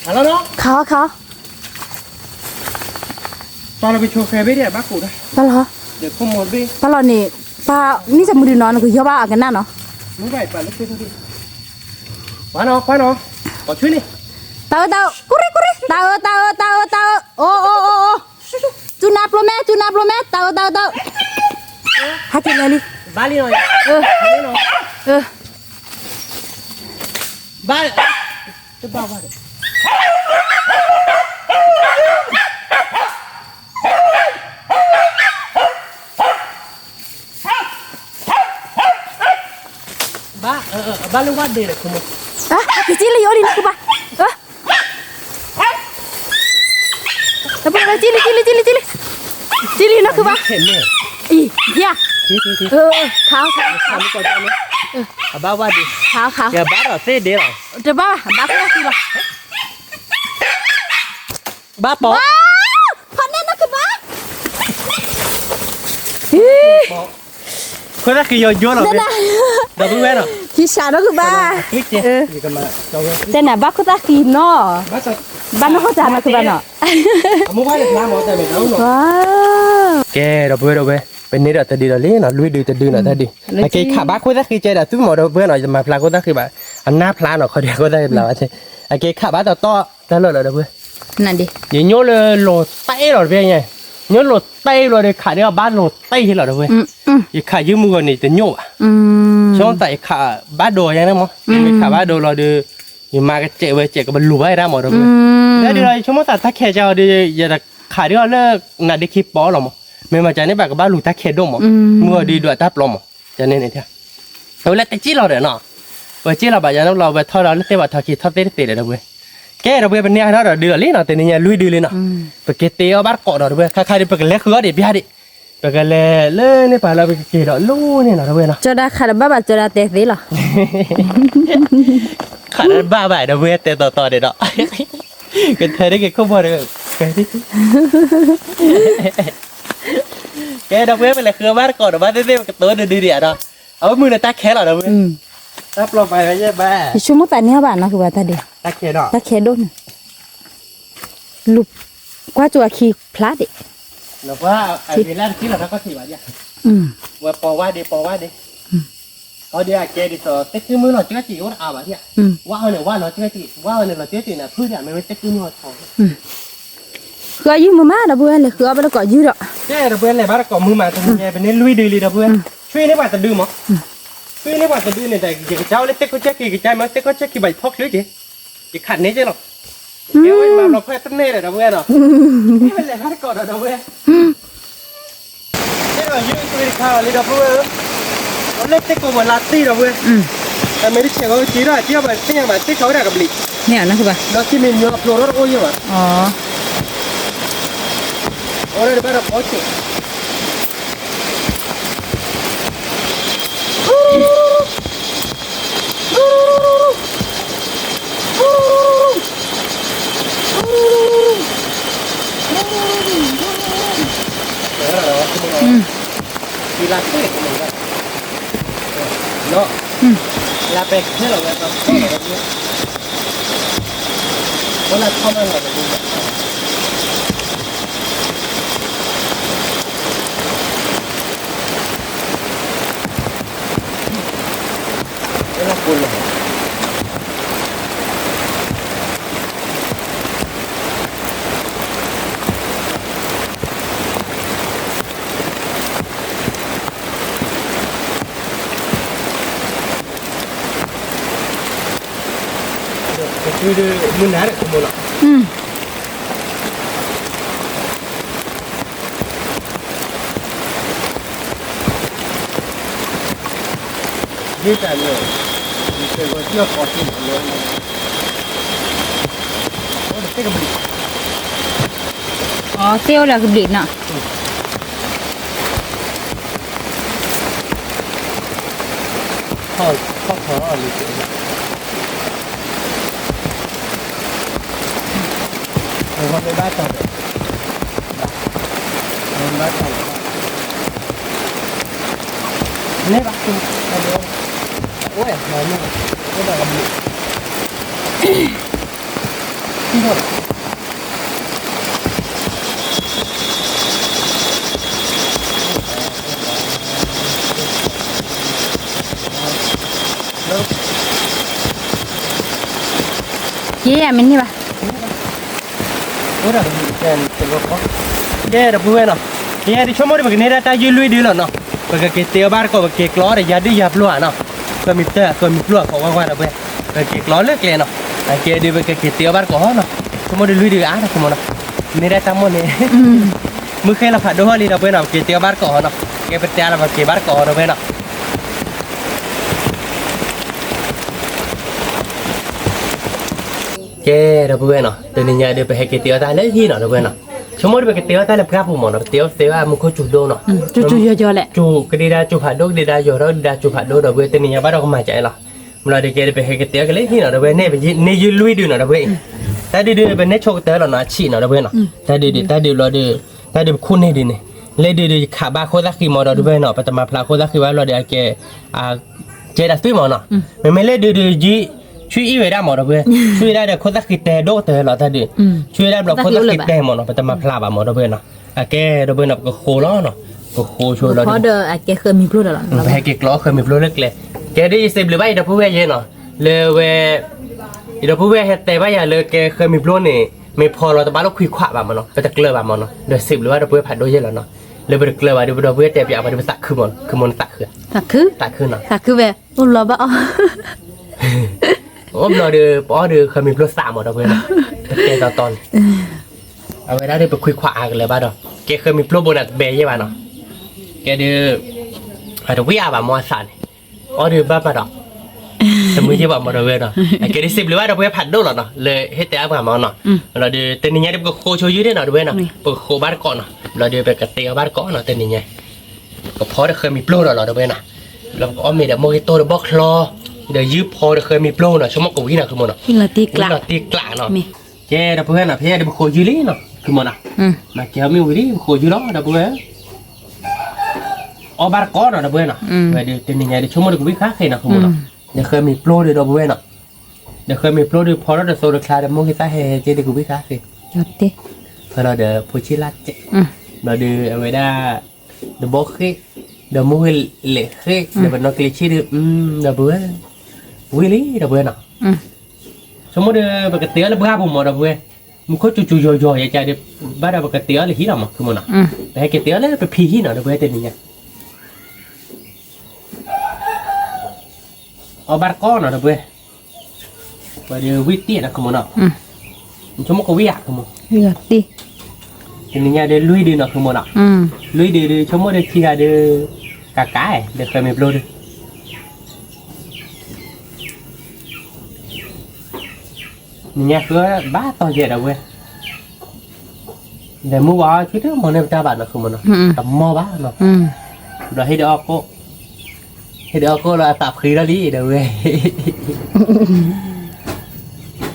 A: Alo nó.
B: Khá.
A: Tao là bị chua khe bên đấy bác cụ đây.
B: Tao là.
A: Để không một bên.
B: Tao là nè. Ba, ni chẳng muốn đi nó cứ do ba cái nào nó.
A: Đúng vậy, bà lúc kia thôi đi. Khoan nó. Có chuyến đi.
B: Tao. Curi. Tao. Ô. Chú nạp lo mẹ. Tao. Hãy kêu lên đi.
A: Ba đi rồi. Ba. Tôi bao vào được. Ba lúc bắt đi được không?
B: Cái chi lấy vô đi nó cứ ba. Tập bộ là chi nó cứ ba.
A: Thèm nè.
B: Ý, yeah.
A: Chị.
B: Khao.
A: Không có cho nữa. Ba qua đi.
B: Khao.
A: Kìa bá rồi, thế để rồi.
B: Trời ba cái gì ba.
A: Ba bỏ.
B: Phần này nó cứ ba.
A: Khối ra khi vô rồi. Đâu có quen rồi.
B: Chị sao nó cứ ba.
A: Click đi. Gì cần mà.
B: Tên là bác có ta kìm nó. Ba nó có trả nó cứ ba nó.
A: Muốn phải được làm một tay mình nấu rồi.
B: Wow.
A: Ok, đâu bê. Bên này là ta đi là lý nó lui đi ta đưa là ta đi. Cái khả bác khối ra khi chơi là thứ một đâu bê rồi mà plan khối ra khi bạn anh nắp plan nó khỏi đi khối ra là thế. Cái khả bác to ta lỡ đâu bê.
B: Nè đi.
A: Vậy nhớ là lột tay rồi bê nhỉ. Nhớ lột tay rồi để khả đi bát lột tay là đâu bê. Vậy khả dưới mưa này tự nhổ à. Xong tại khả bát đồ vậy đó mà. Khả bát đồ là đưa nhưng mà cái chạy về chạy cái bật lùa ra mà đâu bê. Đấy đi rồi chúng ta thắc khe cho đi giờ là ขาที่เราเลิกนาดิคิปปอหรอมั้งไม่มาจากในแบบกับบ้านลูกตาเคดมมั้งเมื่อดีด้วยตาปลอมมั้งจะเนี่ยเนี่ยเอาแล้วแต่จีเราเดี๋ยวเนาะว่าจีเราแบบอย่างนั้นเราไปทอดเราเต้ว่าทอดคิดทอดเต้เต้เลยนะเว้ยแกเราไปเป็นเนี่ยเราเดือดเลยเนาะแต่เนี่ยลุยดื้อเลยเนาะไปเกเตะบ้านเกาะเราเว้ยใครๆไปกันเล็กคือเด็ดพี่ฮะดิไปกันเลยเนี่ยไปเราไปเกเราลู่เนี่ยนะเว้ยเนาะ
B: จะได้ขาดบ้าจะได้เตะสิหรอ
A: ขาดบ้าไปนะเว้ยเตะต่อเด็ดเนาะกันเธอได้เก็บข้อมูลเลยแกที่แกเราเว้ยไปเลยคือบ้านเกาะบ้านเต้กับตัวดื้อเดียดเนาะเอามือในตาแค่เราเว้ยรับเราไปไม่ใช่บ้า
B: ชั่วโมงแต่เนี้ยบ้านนะคือว่าตาเดียว
A: ตาแค่เนาะ
B: ตาแค่โดนลูกกว่าจัวขี้พลาดดิ
A: แล้วว่าไอ้เวลาที่เราก็สิว่าเนี่ยว่าปอว่าดีเขาเดี๋ยวแกดิต่อเต็กคือมือเราเจ้าจีว่าเอาแบบเนี่ยว่าเอาเนี่ยว่าเราเจ้าจีว่าเอาเนี่ยเราเจ้าจีน่ะพืชเนี่ยไม่เต็กคือมือทอง
B: คืออายุมาม่าดับเบิ้ลเลยคือเอาไปแล้วก็ยืดอ่ะ
A: แก่ระเบิดเลยบ้านก็มือมาตรงนี้เป็นลุยดีเลยระเบิดช่วยในบ้านจะดื้อมั้งช่วยในบ้านจะดื้อเนี่ยแต่เจ้าเล็กเต็กก็เจ๊กี่ใจมั้งเต็กก็เจ๊กี่ใบพกเลยจีจีขัดเนี่ยเจ้าหรอกเดี๋ยวมาเราเพื่อตั้งเน่เลยระเบิดเนาะนี่เป็นเลยบ้านก็ระเบิดนี่เรายืนคุยข่าวเลยระเบิดเราเล็กเต็กก็เหมือนลาตี้ระเบิดแต่ไม่ได้เชื่อเขาจีราเจ้าแบบเตี้ยแบบเต็กเขาได้กับลิ
B: เนี่ยนะคือว่า
A: เราที่มีเนื้อโปรรสโอ้ยว่ะ
B: อ๋อ
A: โอ้ยบ้านเราพอจิดีลาเต้ก็เหมือนกันเนาะลาเป็กเท่าไหร่แบบนี้คนละท่อมันแบบนี้เวลาคุณเลยคือมันหนาเลยคุณมองนี่แต่เนี่ยนี่เป็นคนที่เราขอที่มันเลยโอ้เด็กก็ไม่
B: อ๋อเซี่ยวแล้วคือดิบน่ะ
A: ข้ออะไรเนี่ยเราไปบ้านต่อเลยบ้านต่อเนี่ยบ้านคุณอะไรโอ้ยมาเนี่ยก็แบบที่หมด
B: เยี่ยมันนี่ป่ะ
A: โอ้ยเป็นรถก็แย่ระเบิดเนาะแย่ที่ชั่วโมงที่แบบนี้ได้ยืนลุยดีแล้วเนาะแบบเกตเตียบ้านก็แบบเกตล้อได้ยัดได้ยับล้อเนาะก็มีเตอก็มีปลวกของว่าระเบิดแบบเกตล้อเลิกเลยเนาะไอ้เกตดีแบบเกตเตียบ้านก็เนาะชั่วโมงที่ลุยดีอ่ะนะชั่วโมงเนาะนี่ได้ตั้งหมดเนี่ยมือเคยเราผัดด้วยลีระเบิดเนาะเกตเตียบ้านก็เนาะเกตเป็นเตียเราแบบเกตบ้านก็ระเบิดเนาะแกระเบิดเนาะแต่เนี่ยเดี๋ยวไปให้เกตเตียตายเลยที่เนาะระเบิดเนาะชั่วโมงที่ไปเกตเตียตายแล้วครับผมเนาะเตียมันก็จุดโดนเนาะ
B: จู่ๆเยอะๆแหละ
A: จูกดีดาจูผัดดกดีดาโยเราดีดาจูผัดดกเราเว้ยแต่เนี่ยบ้านเราก็มาใจละมันเราเด็กๆไปให้กันเตี้ยกันเลยที่เนาะเราเว้ยเนี่ยไปเนี่ยยืนลุยดูเนาะเราเว้ยแต่ดีๆเป็นเนี่ยโชคเตอร์เราเนาะชีเนาะเราเว้ยเนาะแต่ดีเราดีคุณให้ดีเนี่ยเลยดีขาบ้าโคตรขี้มอเราด้วยเนาะปัตตมาพลาโคตรขี้ว่าเราเดี๋ยวแกเจดัสฟิมเนาะไม่เลยดีจีช่วยอีเวด้าหมดเราเว้ยช่วยได้เดี๋ยวโคตรขี้เตะโดเตอร์เราแต่ดีช่วยได้เราโคตรขี้เตะหมดเนาะปัตตมาพลาบ้าหมดเราเว้ยเนาะแกเราเว้ยเนาะก็โคล้อเนาะก็โคช่วยเรา
B: เพราะเดอแกเคยมีพูดแล้ว
A: แพ้เกล้อเคยมีโปรเล็กเลยแกได้เซฟหรือไม่เดี๋ยวพูดว่าเยอะเนาะเลยเวเดี๋ยวพูดว่าแต่ว่าอย่าเลยแกเคยมีโปรนี่ไม่พอเราแต่บ้านเราคุยขวาแบบมันเนาะไปตะเกลือแบบมันเนาะเดี๋ยว10หรือว่าเดี๋ยวพูดผ่านด้วยเยอะแล้วเนาะเลยไปตะเกลือว่าเดี๋ยวพูดแต่ไปเอาไปตักคือมันตักคือเนาะ
B: ตักคือแบบอุ้มเราบ้า
A: โอ้เราเดือป้อเดือเคยมีโปร3หมดเราเพื่อนแกตอน เอาไว้ได้ไปคุยขวากันเลยบ้าดอกแกเคยมีโปรโบนัสเบย์ใช่ป่ะเนาะแกดื้ออะไรวิ่งอาบมอสันอ๋อดื้อบ้าป่ะดอกแต่มือที่บอกมาเนาะแกได้10หรือว่าเราไปผัดดูหรอเนาะเลยให้แต่อาบมาเนาะเราดื้อแต่นี่ไงเดี๋ยวก็โคโชยืดเนาะด้วยเนาะไปโคบ้านก่อนเนาะเราดื้อไปกระเตียบ้านก่อนเนาะแต่นี่ไงก็พอได้เคยมีโปรหรอด้วยเนาะเราก็มีเดี๋ยวโมฮิโต้เดี๋ยวบอกคลอเดี๋ยวยืมพอเดี๋ยวเคยมีโปรเนาะชั่วโมงกว่าวินาคือมันเนาะ
B: หินละตีกลาง
A: ตีกลางเนาะแกเดี๋ยวเพื่อนเนาะเพื่อนเดี๋ยวโคยืดเนาะคือมันเนาะมาแกมีวิธีโคยืดเนาะเดี๋ยวเพื่อนเอาบาร์ก้อนเนาะเดี๋ยวเพื่อนเนาะเดี๋ยวนี่ไงเดี๋ยวชั่วโมงกว่าวิค้าใครเนาะคือมันเนาะเดี๋ยวเคยมีโปรเดี๋ยวเพื่อนเนาะเดี๋ยวเคยมีโปรเดี๋ยวพอเราเดี๋ยวโซลคลาเดี๋ยวโมฮิตาเฮเจเดี๋ยวกูวิค้าใคร
B: ยอดตี
A: เพื่อเราเดี๋ยวพูชิลัดเจเราเดี๋ยวเอาไว้ได้เดี๋ยวบอกให้เดี๋ยวมูให้เละให้เดี๋ยวเป็นนักเลี้ยชีเดี๋ยวเดี๋ยวเบื่อวิลี่เดี๋ยวเบื่อเนาะสมมติเดี๋ยวปกติแล้วเบื่อผมหมดเดี๋ยวเบื่อมึงก็จู่ๆย่อยๆอย่างใจเดี๋ยวบ้านเราปกติแล้วหิ้นหรอมั้งคือมันเนาะแต่ให้เกติแล้วไปพีหิ้นเนาะเดี๋ยวเบื่อเต็มอย่างเอาบาร์ก้อนเนาะเดี๋ยวเบื่อเดี๋ยววิตี้นะคือมันเนาะสมมติก็วิอ่ะคือมัน
B: ยอดตี
A: ทีนี้เดี๋ยวลุยดีเนาะคือมันเนาะลุยดีเดี๋ยวชั่วโมงเดี๋ยวทีละเดี๋ยวกากายเดี๋ยวเคยมีโปรดินี่คือบ้าต่อเยอะแล้วเว้ยเดี๋ยวมึงว่าคิดว่ามันเนี่ยจะบ้าเนาะคือมันเนาะแต่มอบ้าเนาะเราให้เดี๋ยวก็เราตับขี้แล้วดิเดี๋ยวเว้ย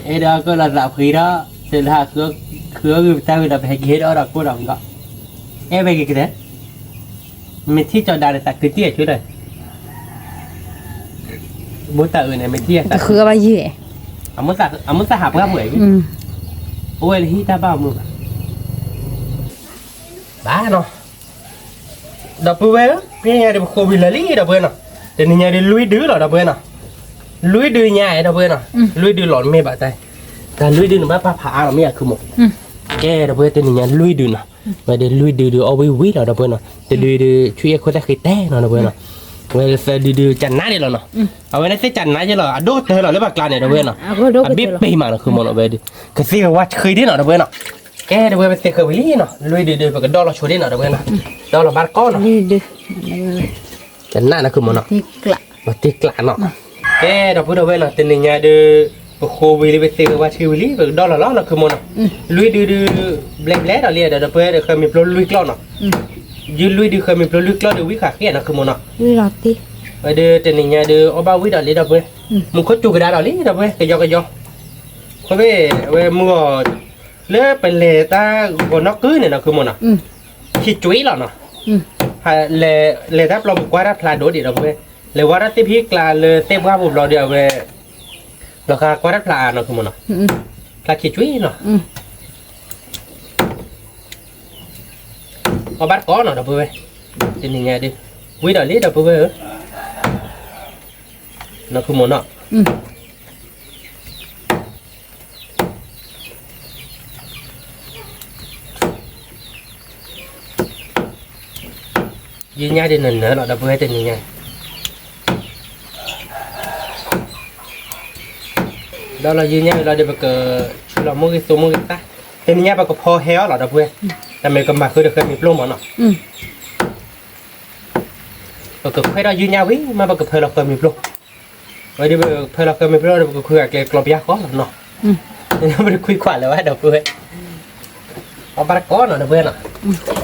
A: ให้เดี๋ยวก็เราตับขี้แล้วเสร็จแล้วคือใจเราไปให้เห็ดเอาดอกกูดอกก็ไปกี่เดือนไม่ที่จอดได้แต่คือเตี้ยช่วยเลยบุตรอื่นเนี่ยไม่เตี้ยแต่
B: คืออะไรเย่
A: อามุสหาเพื่อเหมยโอ้ยที่ตาบ้ามึงบ้าเนาะดับเบิ้ลพี่เนี่ยเดี๋ยวโควิดเลยดับเบิ้ลเนาะแต่นี่เนี่ยเดี๋ยวลุยดื้อหรอดับเบิ้ลเนาะลุยดื้อเนี่ยดับเบิ้ลเนาะลุยดื้อหลอนไม่บาดใจแต่ลุยดื้อมันผ่าเราไม่อยากคือหมกแกดับเบิ้ลแต่นี่เนี่ยลุยดื้อเนาะมาเดี๋ยวลุยดื้อเอาไว้วิ่งเราดับเบิ้ลเนาะแต่ลุยดื้อช่วยคนได้คิดแต่เนาะดับเบิ้ลเนาะเวลาดื้อจันน้าเดี๋ยวเนาะเอาไว้ในเส้นจันน้าเดี๋ยวเราดูเธอเราเรียกว่ากลางเนี่ยดับเบิ้ลเนาะบีบไปมาเนาะคือมันเอาไว้ดิก็สิว่าเคยได้เนาะดับเบิ้ลเนาะแกดับเบิ้ลเป็นเสกวิลี่เนาะลุยดื้อไปก็ดอลเราช่วยได้เนาะดับเบิ้ลเนาะดอลเราบาร์ก้อนเนาะ
B: นี่ดื้อ
A: จันน้านะคือมันเนาะ
B: ตีกลาง
A: มาตีกลางเนาะแกดับเบิ้ลเอาไว้เนาะแต่นี่เนี่ยดื้อโควิลี่เป็นเสกว่าชื่อวิลี่ไปดอลเราเนาะคือมันเนาะลุยดื้อแบล็คเราเรียกดับเบิ้ลเคยมีโปรลุยกล้อเนาะยืนลุยดื้อเคยมีโปรลุยกล้อเดี๋ยววิขาเขียนเนาะคือมันเนาะ
B: ยอดตี
A: เดี๋ยวแต่นี่เนี่ยเดี๋ยวเอาบ้าวิดาลีดับเว้ยมึงก็จูกระดาษลีดับเว้ยก็ยอเขาเว้ยมึงก็เลือกเป็นเลต้าก็นกกือเนี่ยนะคือมันอ่ะขี้จุ้ยหรอเนาะเลต้าปลอมกว่าได้พลาดโดดดีดับเว้ยเลยว่าได้ที่พี่กลาเลยเต็มว่าบุบเราเดียวเว้ยราคากว่าได้พลาดเนาะคือมันอ่ะพลาดขี้จุ้ยเนาะเอาบัตรก้อนเนาะดับเว้ยแต่นี่เนี่ยดิวิดาลีดับเว้ยnó không muốn nọ dưới nhà đi nền nữa là đập hơi tên gì đó là dưới nhà là để bạc là mua cái số mua cái ta tên nhà bạc có pho héo là đập hơiแต่ไม่ก็มาคือเด็กเคยมีปล้มหรอเนาะบางคนให้เรายืนยาววิ่งมาบางคนเคยเราเคยมีปล้มวันนี้เคยเราเคยมีปล้มเราคุยกับแกกลบยาก้อนเนาะนี่ไม่ได้คุยขวัญเลยว่าเด็กเพื่อนเอาบาร์ก้อนเนาะเด็กเพื่อนเนาะ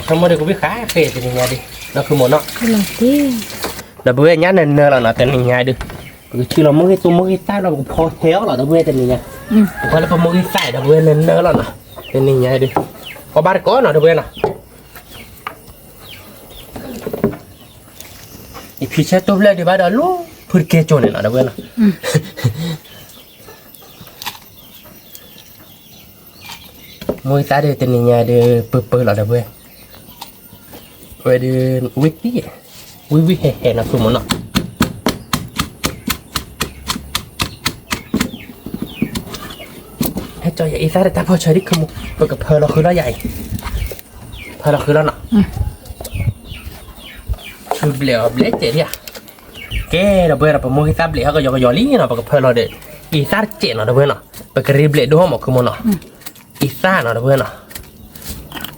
A: ทำมาเด็กกูไม่ขายเฟสเป็นยังไงดิเราคือหมดเนาะเด็กเพื่อนยันเนินเราเนาะแต่ยังไงดิชื่อเรามือตัวมือใต้เราพอเท้าเราเด็กเพื่อนแต่ยังไงพอเราพอมือใต้เด็กเพื่อนเนินเราเนาะแต่ยังไงดิเอาบาร์ก้อนเนาะเด็กเพื่อนเนาะอีพิเศษตัวเล็กดีบ้าดอลลูพูดเกจโจเนี่ยนะเด็กเพื่อนเนาะมือใต้เด็กแต่ยังไงเด็กเปิดเราเด็กเพื่อนเว้ยเด็กวิตี้วิเห่นะคือมันเนาะให้จอยอีซ่าได้ตาพอใช้ดิขมุกเปิดกับเพลเราคือเราใหญ่เพลเราคือเราเนาะคือเบลเบลเจ๋อแกเราเบื่อเราไปมองอีซ่าเบลเขาก็ยอลี่เนาะเปิดกับเพลเราเด็กอีซ่าเจ๋อเนาะเราเบื่อเนาะเปิดกับรีเบลด้วยหมดคือมันเนาะอีซ่าเนาะเราเบื่อเนาะ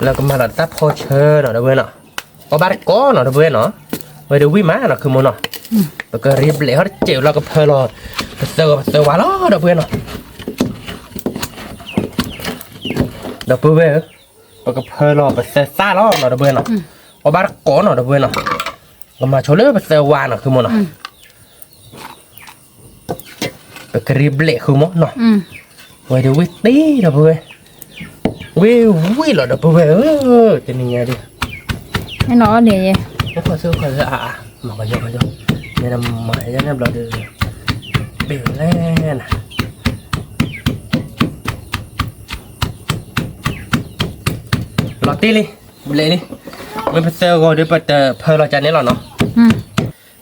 A: แล้วก็มาหลัดตาพอเชอเนาะเด้อเว้ยเนาะเอาบาร์ก้อเนาะเด้อเว้ยเนาะไว้เดี๋ยววิมาเนาะคือมันเนาะแล้วก็รีบเลยเขาเจ็บแล้วก็เพลอเซอร์วาล้อเด้อเว้ยเนาะเด้อเว้ยแล้วก็เพลอไปเซซ่าล้อเนาะเด้อเว้ยเนาะเอาบาร์ก้อเนาะเด้อเว้ยเนาะก็มาโชว์เลยไปเซอร์วาเนาะคือมันเนาะแล้วก็รีบเลยคือมันเนาะไว้เดี๋ยววิตีเด้อเว้ยวิเหรอเด้อเว้ยจะนี่ไงดิ
B: ให้น้องเนี่ย
A: nó có sơ khởi à mà bây giờ nên là mãi cho em là được biểu lên lọt tí đi lệ đi mình phải sơ rồi để bật phơi là chân đấy là nó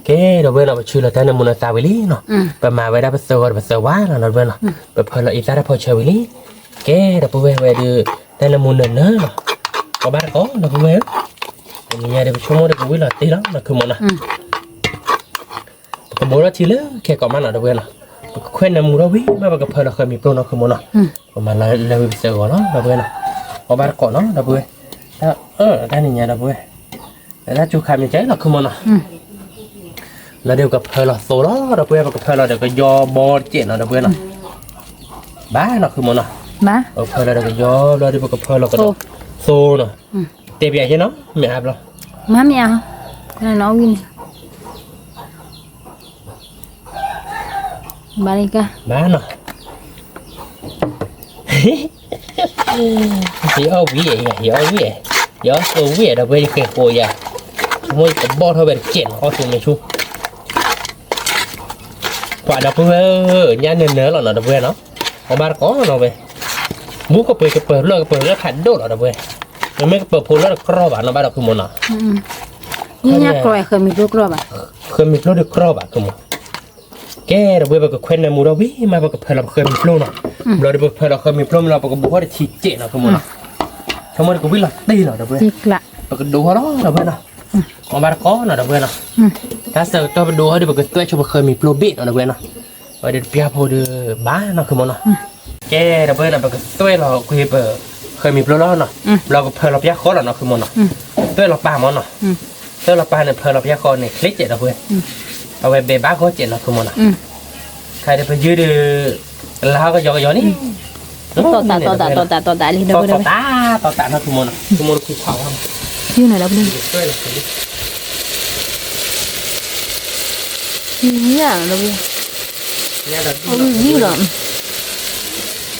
A: cái đầu bên là chui là tên là muốn là sao với lý nó và mà về đây phải sơ rồi phải sơ quá là đầu bên là phải phơi là ít ra phơi chơi với lý cái đầu bên về được tên là muốn nữa mà có ba có đầu bên nhà đây chúng tôi được là tí đó là cứ một nè, còn bố nó chỉ lớn kẹt cọp mắt ở đâu vậy nè, khuyên là mua đâu biết, mà bà gặp hơi là khơi mì pro nó cứ một nè, còn mà là bị sợ của nó đâu vậy nè, có ba cọ nó đâu vậy, đây này nhà đâu vậy, đây chú khai mình cháy là cứ một nè, là đều gặp hơi là số đó đâu vậy, và gặp hơi là được cái do bo chuyện ở đâu vậy nè, bá nó cứ một nè,
B: bá,
A: hơi là được cái do, rồi đi gặp hơi là cái số nè. Tê bia chứ nó, mẹ áp rồi.
B: Má mẹ không? Cái này nó win. Ba đi ca.
A: Má nó. Hiểu quý vậy, hiểu quý vậy. Hiểu số quý vậy đâu bên cái cổ vậy. Mỗi cái bo thôi bên chuyện họ xuống này chú. Quả đập vừa nhà nên nhớ là nó đập vừa nó. Có ba có nó về. Muốn có cái bơi hẳn đốt là đập vừa. Nó mấy cái bờ phun nó là cro bạn nó bắt đầu cứ muốn nào.
B: Như nhắc rồi khơi mịt lúc rồi bạn.
A: Khơi mịt lúc được cro bạn cứ muốn. Cái rồi bây giờ cái khuyên này mua đâu biết mà bây giờ phải làm khơi mịt luôn nào. Rồi bây giờ phải làm khơi mịt luôn là bây giờ bố để chỉ chết nào cứ muốn nào. Xong rồi cũng biết là đây là đâu bây.
B: Tiếc lạ.
A: Bây giờ đồ đó đâu bây nào. Còn ba có là đâu bây nào. Ta sợ cho đồ ở đây bây giờ tôi cho khơi mịt luôn biết là đâu bây nào. Rồi để bia phô đưa bá nó cứ muốn nào. Cái rồi bây giờ tôi là quy bờ khơi mịt luôn đó nè,เราก็เพลเราพิจารณาเนาะคือมันเนาะเพื่อเราปามันเนาะเพื่อเราปาเนี่ยเพลเราพิจารณาเนี่ยคลิกเจ็ดเราเพื่อเอาไว้เบบ้าเขาเจ็ดเนาะคือมันเนาะใครจะไปยืดแล้วก็ย่อนี่
B: ต่อตาเลยเดี๋ยว
A: ต่อตาเนาะคือมันเนาะคือมันคือความ
B: ยืนไหนแล้วพี่เนี่ยเราพี่ยืนหรอ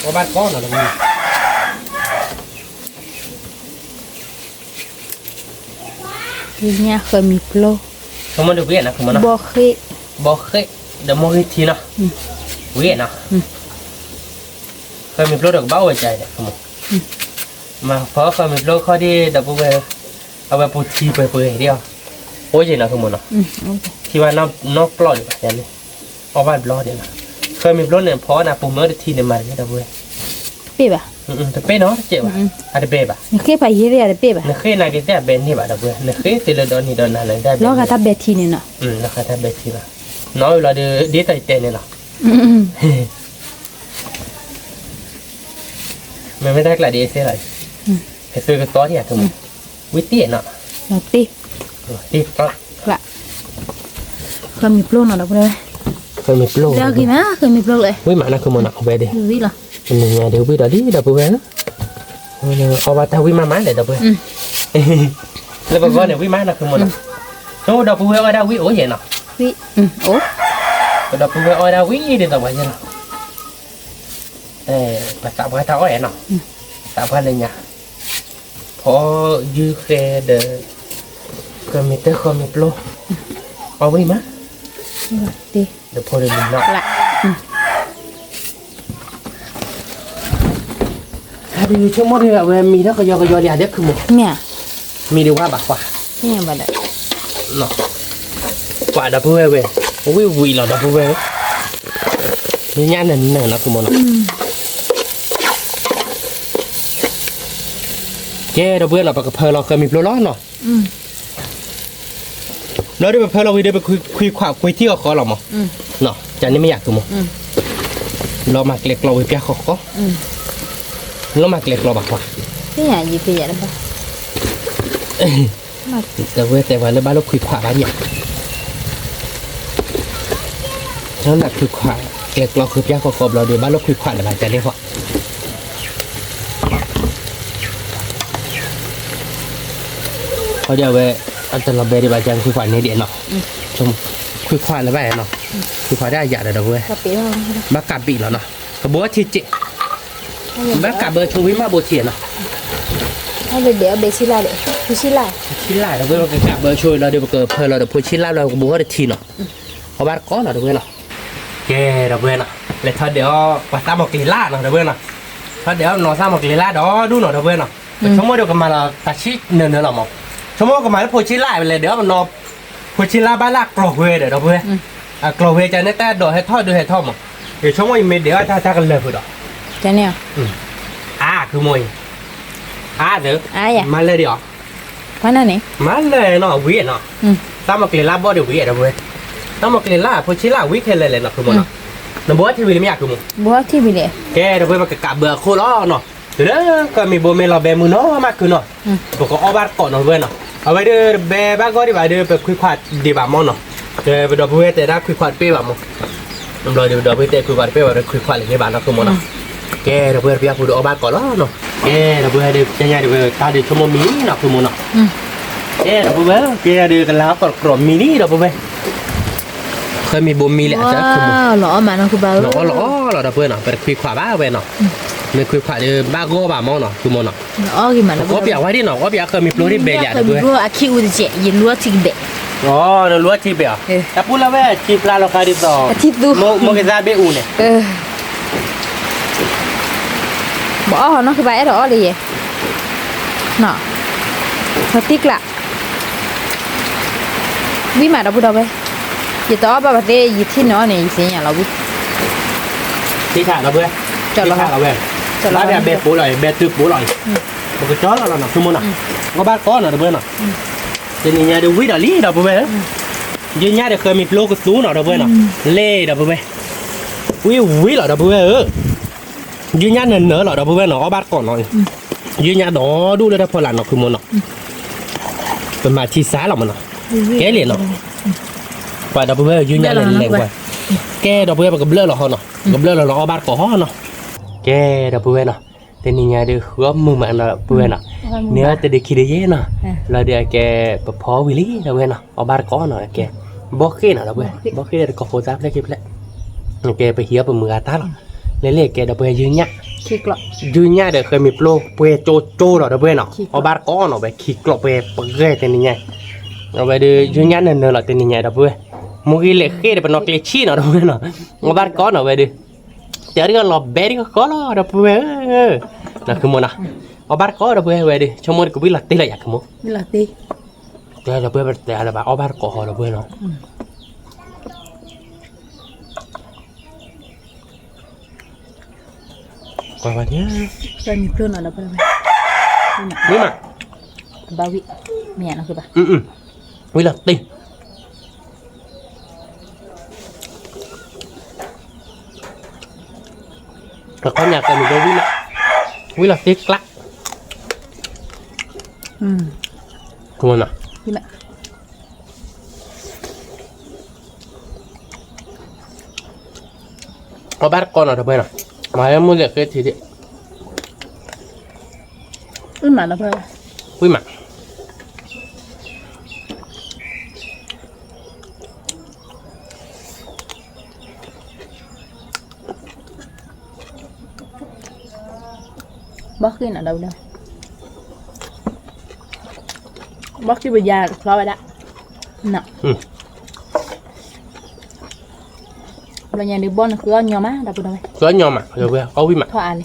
A: ว่าบ้านก้อนเนาะเรา
B: เนี่ยเคยมีโปร
A: เขามาดูเวียนนะเขามาเนาะบอกเคยเดี๋ยวมองอีกทีเนาะเวียนเนาะเคยมีโปรดอกเบ้าไว้ใจเนี่ยเขามาเพราะเคยมีโปรข้อที่ดับเบิลเอาไปปูทีไปเปื่อยเดียวโอ้ยนะเขาหมดเนาะที่ว่าน้องปลอดอยู่แบบนี้เอาบ้านปลอดเดียวนะเคยมีโปรเนี่ยเพราะนะปูเมื่อทีเนี่ยมันเนี่ยดับเบิล
B: เป๊ะป่ะ
A: แต่เป๊ะเนาะเจ๋วอะไรเป๊ะป่ะ
B: นี่เคยไปเยี่ยอะไรเป๊ะป่ะ
A: นี่เคยนายกินแต่เบนนี่ป่ะดับเบิลนี่เคยติดเลยโดนนี่โดนอะไรได้
B: แล้วก็ถ้าเบทีเนี่ยเนาะ
A: แล้วก็ถ้าเบทีป่ะน้อยเราดีใจเต้นเนี่ยเนาะมันไม่ได้กระดีเสียเลยไอ้ซื้อกระต้อที่อยากทำวิธีเนาะ
B: เราตี
A: ก็
B: ละเคยมีโปรเนาะเราเลย
A: เคยมีโปร
B: เดี๋ยวกี่มั้ยเคยมีโปรเลย
A: วิมานะคือมันเอาไปดิ
B: วิล่ะ
A: มันยังไงเดี๋ยววิเดี๋ยวดิเดี๋ยวไปเว้นเอาไปถ้าวิมาไหมเดี๋ยวไปแล้วบอกว่าเดี๋ยววิมานะคือมันโอ้เดี๋ยวไปเว้นได้วิโอ้ยเนาะ
B: วิโอ้
A: เดี๋ยวไปเว้นได้วิเดี๋ยวต่อไปเนาะภาษาภาษาอ้อยเนาะภาษาอะไรเนี่ยพอยื้อแค่เด้อก็มีแต่คนมีโปรเอาวิมา
B: ดี
A: เดี๋ยวพอเดี๋ยวมีเนาะดูช่วงมดเลยเว้ยมีแล้วก็ยอเดียเด็กคือหมด
B: เนี่ย
A: มีดีว่าบักกว่า
B: เนี่ยบัด
A: เนาะกว่าดับเบิลเว้ยวิหรอดับเบิลมีงานหนึ่งนะคือหมดเนาะแกดับเบิลเราปากกระเพาะเราเคยมีโปรล้อนเนาะแล้วได้ไปเพาะเราวิดีไปคุยที่กับเขาหรอมั้งเนาะจานนี้ไม่อยากคือมั้งเรามาเกล็กเราไปเปียกเขาก็เรามาเกล็กเราบักกว่า
B: นี่ไงยี่ปีอะไรบ้าง
A: แต่เว้ยแต่ว่าแล้วบ้านเราคุยขวาบ้านเนี่ยนั่นแหละคุยขวาเล็กเราคือยากกบเราเดี๋ยวบ้านเราคุยขวาอะไรจะเรียกว่าเขาจะเว้ยอันตรายเบรีบาจังคุยขวาในเดียนเนาะชมคุยขวาแล้วไปเนาะคุยขวาได้ยาเดี๋ยวเว้ย
B: กะปิเรา
A: บ้ากาบีแล้วเนาะกระบอกที่เจบ้ากาเบอร์ชูวิมาโบเทียนเนาะ
B: ให้เดี๋ยวเบชิล่าเดี๋ยวพุชิล่า
A: ชิ้นล่าเราเว้ยเรากะเบอร์ช่วยเราเดี๋ยวเกิดเพลเราเดี๋ยวพูดชิ้นล่าเราก็บอกว่าทีเนาะเขาบ้านก้อนเราเว้ยเนาะแกเราเว้ยเนาะแล้วถ้าเดี๋ยวปัตตาบอกลีลาเนาะเราเว้ยเนาะถ้าเดี๋ยวนอซ่าบอกลีลาดอดูเนาะเราเว้ยเนาะชั่วโมงเดียวกันมาเราตัดชิ้นเนื้อเราหมดชั่วโมงกันมาแล้วพูดชิ้นล่าไปเลยเดี๋ยวมันนอพูดชิ้นล่าบ้านลากกรอกเว้ยเดี๋ยวเราเว้ยกรอกเว้ยจะเนี่ยแต่ดอกให้ทอดดูให้ทอดมั้งเดี๋ยวชั่วโมงอีเมเดี๋ยวถ้ากันเลยพูดดอก
B: จะเนี่ย
A: คือมวยเดี๋ยว
B: อย่า
A: มาเลยเดี๋ยว
B: พันนั่นนี่
A: มาเลยเนาะวิ่งเนาะตามมาเกลียร่าบ่เดี๋ยววิ่งเดี๋ยวเว้ยตามมาเกลียร่าพอชิล่าวิ่งแค่เลยเนาะคือมันเนาะน้ำบัวที่วิ่งไม่อยากคือมัน
B: บัวที่บิเลย
A: แกเดี๋ยวเว้ยมันกะเบื่อโคตรเนาะเดี๋ยวก็มีโบเมลาเบมือเนาะมากคือเนาะบอกก็เอาบ้านก่อนเนาะเว้ยเนาะเอาไว้เดี๋ยวเบบ้านก็ดีกว่าเดี๋ยวไปคุยขวัดดีแบบมั้งเนาะเดี๋ยวไปดูเว้ยแต่ได้คุยขวัดเป้แบบมั้งน้ำลอยเดี๋ยวเว้ยแต่คุยขวัดเป้แบบคุยขวัดอะไรบ้านเนาะคือมันเนาะแกเดี๋ยวเว้ยพี่พูดเอาบ้านก่อนเนาะแกเดี๋ยวเว้ยเดี๋ยวจะยังเดี๋ยวเว้ยตาเดี๋ยวชั่วโมงนี้เนาะคือมันเนาะเดี๋ยวเว้ยแกเดี๋ยวกันแล้วก็กรอบมินิเดี๋ยวเว้ยเคยมีบ่มีแหละจ้ะคือมัน
B: หล่อมาเนาะคือบ้า
A: หล่อเดี๋ยวเว้ยเนาะไปคุยขวาบ้าเว้ยเนาะไม่คุยขวาเดี๋ยวบ้าก็บ้ามั้งเนาะคือมันเนาะ
B: อ๋อกี่มัน
A: ก็เปียกไว้ดิเนาะก็เปียกเคยมีโปรที่เบลล์
B: เคยมี
A: ด้วย
B: รู้อาคิวดิเจยินรู้ที่เบะ
A: อ๋อเรารู้ที่เปียกแต่พูดแล้วเว้ยที่ปลาเราขายดีต่อ
B: ที่ดู
A: โมกิซาเบอูเนี่ย
B: bỏ nó cái bãi đó đi nọ thật tiếc lạ bí mà đâu có đâu vậy giờ đó ba bà tê gì thế nó này gì nhàเราbiết
A: ที่ถ่ายเราเว้ยที่ถ่ายเราเว้ยร้านแบบเบ็ดปูลอยเบ็ดตึกปูลอยมันก็จ้อเราเนาะคือมันเนาะก็บ้านก้อนเนาะเว้ยเนาะทีนี้เนี่ยเดี๋ยววิ่งเดี๋ยวลี้เดี๋ยวเว้ยยืนยันเดี๋ยวเคยมีโลกสูเนาะเว้ยเนาะเล่เดี๋ยวเว้ยวิ่งเหรอเดี๋ยวเว้ยยืนยันเนื้อเหรอเดี๋ยวเว้ยเนาะบ้านก่อนเนาะยืนยันเนาะดูเลยได้พอหลังเนาะคือมันเนาะเป็นมาที่ซ้ายเรามันเนาะแกเหรียญเนาะว่าเดี๋ยวเว้ยยืนยันแรงกว่าแกเดี๋ยวเว้ยมันก็เบลอเราเนาะก็เบลอเราบ้านก่อนเนาะแกเดี๋ยวเว้ยเนาะแต่นี่ไงเดี๋ยวหัวมือมันเนาะเว้ยเนาะเนื้อแต่เด็กขี้เด็กเนาะแล้วเดี๋ยวแกพอวิลี่เดี๋ยวเว้ยเนาะเอาบ้านก่อนเนาะแกบอกขี้เนาะเดี๋ยวเว้ยบอกขี้เดี๋ยวก็โคตรได้คลิปแล้วแกไปเหี้ยไปมืออาตาหรอเล่ๆแกเดี๋ยวเว้ยยืนเนี่ย
B: ขี้กลอก
A: ยืนเนี่ยเดี๋ยวเคยมีโปรเปโจโจเนาะเดี๋ยวเว้ยเนาะเอาบ้านก่อนเนาะไปขี้กลอกไปเปื่อยแต่นี่ไงเอาไปดูยืนเนี่ยเนื้อเนาะแต่นี่ไงเดี๋ยวเว้ยมุกี้เล็กขี้เดี๋ยวเป็นนกเล็กชี้เนาะเดี๋ยวเว้ยเนาะเอาบ้านก่อนเนาะไปดูเดี๋ยวก็รอเบรกก็รอเดี๋ยวเว้ยนะคือมันนะเอาบ้านก่อนเดี๋ยวเว้ยเว้ยดิชั่วโมงก็วิ่งหลักตีเลยอยากคือมัน
B: นี่ละตี
A: เดี๋ยวเว้ยเดี๋ยวเอาบ้านก่อนเดี๋ยวเว้ยเนาะก่อนวันนี้
B: เคยมีเพื่อนเราไปไหม
A: นี่มา
B: บาวิเมียนะคือปะ
A: วิ่งหลักตีแล้วก็อยากกันมีด้วยวิ่งหลักตีกลักคือมันอ่ะ
B: นี่แหละ
A: เอาบ้านก่อนเดี๋ยวเว้ยเนาะมาแล้วมึงเรียกทีเดียว
B: มาแล้วเพื่อน
A: วิ่งมา
B: บล็อกขึ้นở đâu đâu bóc cái bây giờ lo vậy đó nè bây giờ đi bon là cứ nhau má đâu đâu
A: có nhau mà rồi về cóวิ่งมา
B: thoa đi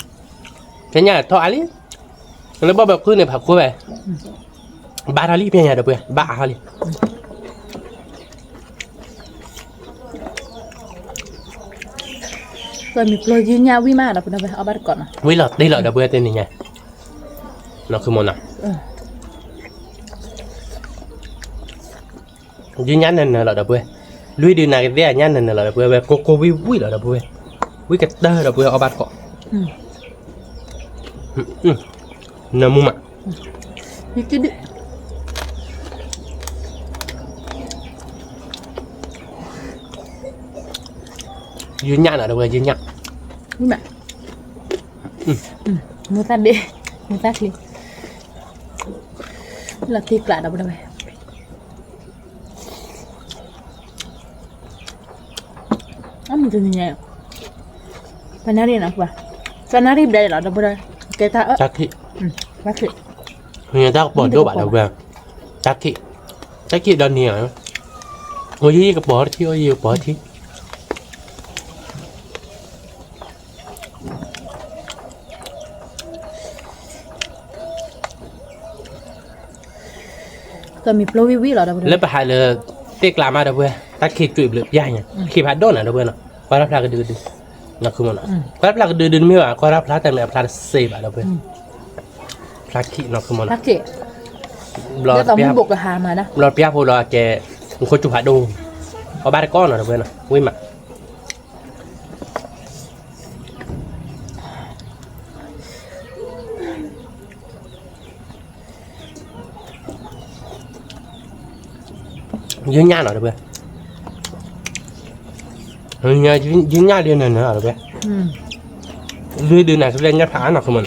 A: แค่เนี้ยทออะไรแล้วบอกแบบคือในผักคุยไปบาทาลีเพียงไงเดี๋ยวเพื่อนบาทาลี
B: rồi mình plug in nhau vi mà đâu đâu ở bắt còn à
A: วิ่งหลอดได้หลอดเดี๋ยวเพื่อนเป็นยังไงเราคือมันอ่ะยืนยันนั่นเหรอเดี๋ยวเพื่อนลุยดีนายกันได้ยันนั่นเหรอเดี๋ยวเพื่อนแบบโกวิ่งเหรอเดี๋ยวเพื่อนวิ่งกันเด้อเดี๋ยวเพื่อนเอาบาทก่อนน้ำมุมอ่ะ
B: นี่คือ
A: ยืนยันเหรอเพื่อนยืนยัน
B: นี่แหละมือตัดดิมือตัดเลยเราตีกระดับได้ไหมมันจะยังไงปนารีนะป่ะปนารีได้หรอดับได้แกตา
A: จักที่
B: จักที่
A: เฮียจักปอดด้วยบ้านเราเพื่อนจักที่ดอนเนี่ยโอ้ยกับปอดที่โอ้ยกับปอดที่
B: ก็มีโปรวิวิหรอดับได้
A: แล้วไปหาเลยเตะกลามาดับเพื่อนตักขี้จุ่ยเบลือย่าเนี่ยขี้พัดโดนอ่ะดับเพื่อนเนาะก็รับพลากระดือนักคือมันก็รับพลากระดือไม่ว่าก็รับพลาแต่ไม่พลาเสียบอ่ะดับเพื่อนพลาขี้นักคือมัน
B: พักเจ๊เดี๋ยวต้องมีบกกระหามานะ
A: รอเปียพอรอแกคนจุพัดโดเอาบ้านก้อนหน่อยดับเพื่อนเนาะวิ่งมายืนยันหน่อยเพื่อนยืนยันเดือนหนึ่งหน่อยเพื่อนเดือนไหนเขาเล่นยัดผาหน่อยคือมัน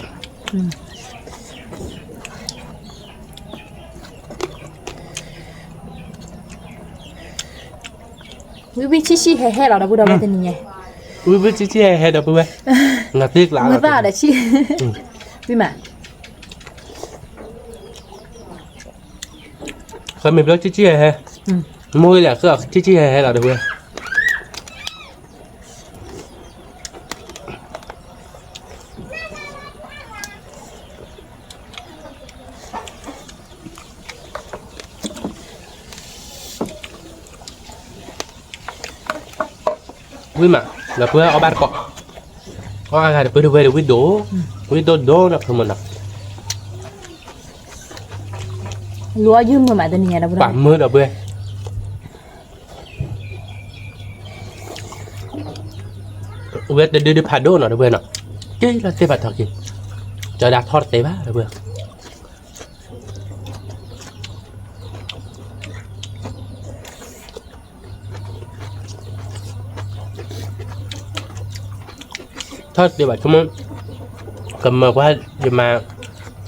B: วิวิชิแห่เราดับได้เป็นยังไง
A: วิชิแห่ดับเพื่อนงัดตีกลา
B: มือตาเด็ดชิวิมา
A: เขาไม่รู้ชิแห่มวยแหละคือชิแห่เราดับเพื่อนวิ่งมาแล้วเพื่อเอาบ้านเกาะก็อะไรเดี๋ยวเพื่อดูวิดโดนะคือมันนะ
B: ลัวยืมมือมาตัวนี้ดับได้
A: ปั่นมือดับเพื่อเวทเดือดผ่าโดนดับเพื่อเนาะเจ๊เราเตะบัตรทอกินจะดักทอดเตะบ้าดับเพื่อทอดเดี๋ยวแบบเขามันกำมาว่าจะมา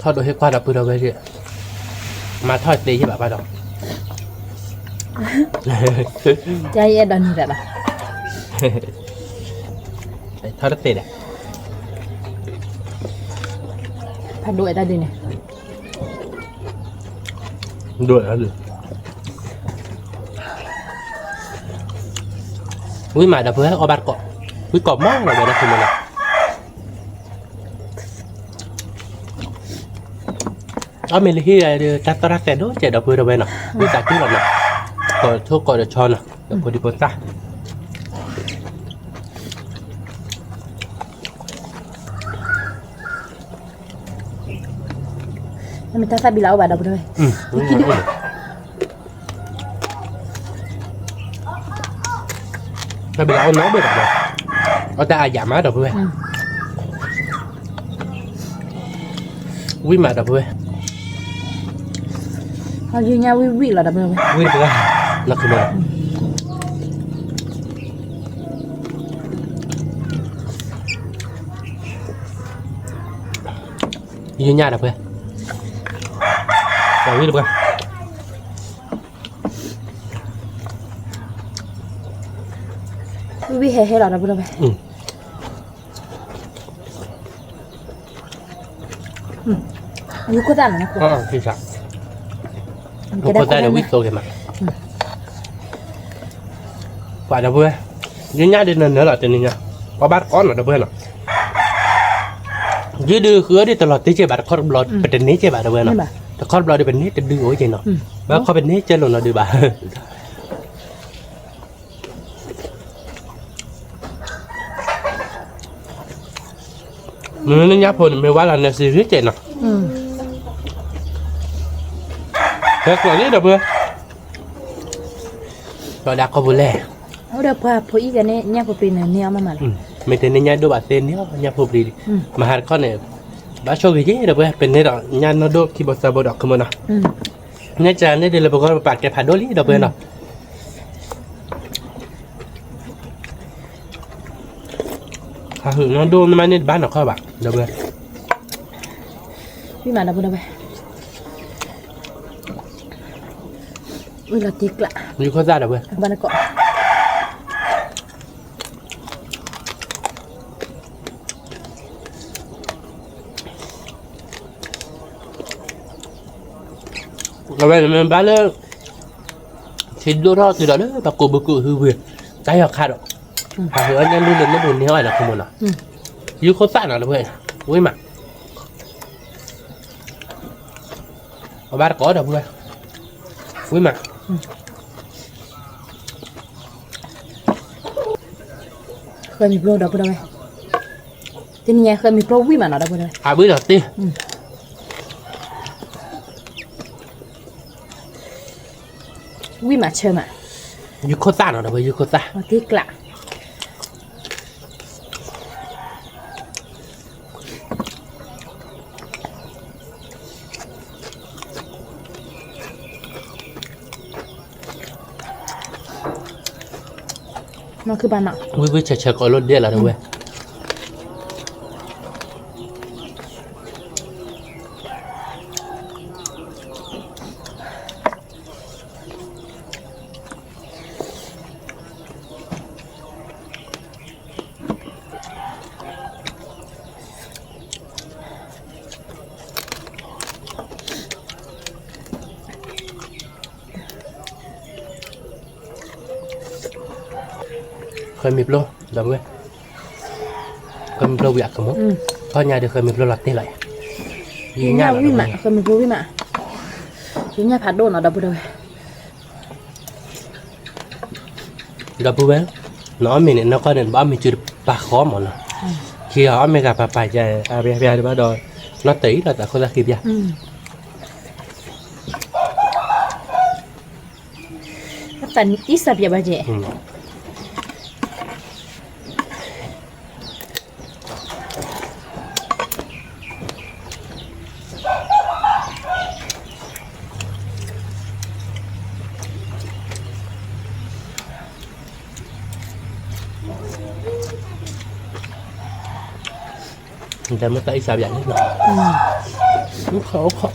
A: ทอดโดยให้ความรับผิดชอบไปที่มาทอดเตยใช่แบบป้าดอก
B: ใจเย็นดอนนี่แหละ
A: ทอดเตยเนี่ย
B: พัดด้วยได้ดีเนี่ย
A: ด้วยแล้วเลยวิ่งมาดับเพื่อเอาบัตรเกาะวิ่งเกาะมากเลยนะคุณมันนะเอาเมลิฮีอะไรจัตตาร์เซโดเจ็ดดับเพื่อดับเบิลนะวิ่งจากที่ก่อนนะก่อนทุกก่อนจะชอนนะดับพอดีพอจ้า
B: ไม่ต้องซับบิลาอุบาดับด้วย
A: ถ้าบิลาเอาน้องไปดับเลยเอาแต่อาหยามาดับด้วยวิ่งมาดับด้วย
B: เขายืนยาววิเหรอดับเลย
A: วิ่งไปแล้วนักขึ้นมายืนยาวดับเลยไปวิ่งไป
B: วิแห่เราดับเลยยุคก็ได้นะคุณ
A: ที่สักยุคก็ได้เดี๋ยววิ่งโตกันมาป่าดับเบิ้ลยืนยันเดินเนื้อหรอเดินเนี่ยพอบ้านก้อนหรอดับเบิ้ลหรอยืดดื้อคือได้ตลอดที่เจ็บบัตรคอร์บลอดเป็นนี้เจ็บบัตรดับเบิ้ลเนาะแต่คอร์บลอดเป็นนี้จะดื้อโอ้ยใจเนาะแล้วเขาเป็นนี้เจริญเราดื้อบ้านี่ยับพลไม่ว่าเราเนี่ยซีรีส์เจ็ดเนาะแต่ก่อนนี้ดับเบิ้ลเราดักเขาบุเล่
B: เอาเดี๋ยวพออีกันเนี่ยพอปีเนี่ยเอามา
A: ไม่แต่เนี่ยดูบัตรเต้นเนี่ยพอปีมาหาข้อเนี่ยบ้าโชคดีดับเบิ้ลเป็นเนี่ยเนี่ยนดูคีย์บอร์ดซาบดอกขึ้นมาเนาะเนี่ยจานเนี่ยเดี๋ยวเราบอกว่าปากแกผ่านโดลี่ดับเบิ้ลเนาะ hử nó đô nó nên bán được không bạn đâu bây
B: Vì mà đâu bây Ui là tiếc lạ
A: như có ra đâu bây
B: Bạn nó cọ
A: rồi bây giờ mình bán lên thì đô đó từ đó đấy bà cô bự cự hư việc cái học khai đó hả hứa anh em luôn lên nó buồn như vậy là không muốn nào như có sạn nào đâu vậy ui mà ở ba có đâu bây ui mà
B: Khơi mì pro đâu bây Tên nhà khơi mì pro quý mà nó đâu bây
A: à bữa đầu tiên
B: Quý mà chơi mà
A: như có sạn nào đâu bây như có sạn
B: Nó tiếc lạ Nó cứ bạn nào
A: với chờ có luôn đi là đâu vậy khơi mịp luôn đâu vậy khơi mịp lâu việc không muốn có nhà được khơi mịp lâu lặt đi lại
B: Nhà quý mà khơi mì pro quý mà Chứ nhà phát đồ nó đâu bây
A: đâu bây nó mình nó có đến bao mình chưa được ba khó mà nó khi họ mới gặp bà chạy à bè bè bắt đầu nó tí là ta không ra kịp ra
B: Phần ít sập ya bà chị
A: người ta mới tới sao vậy nữa nó khó khó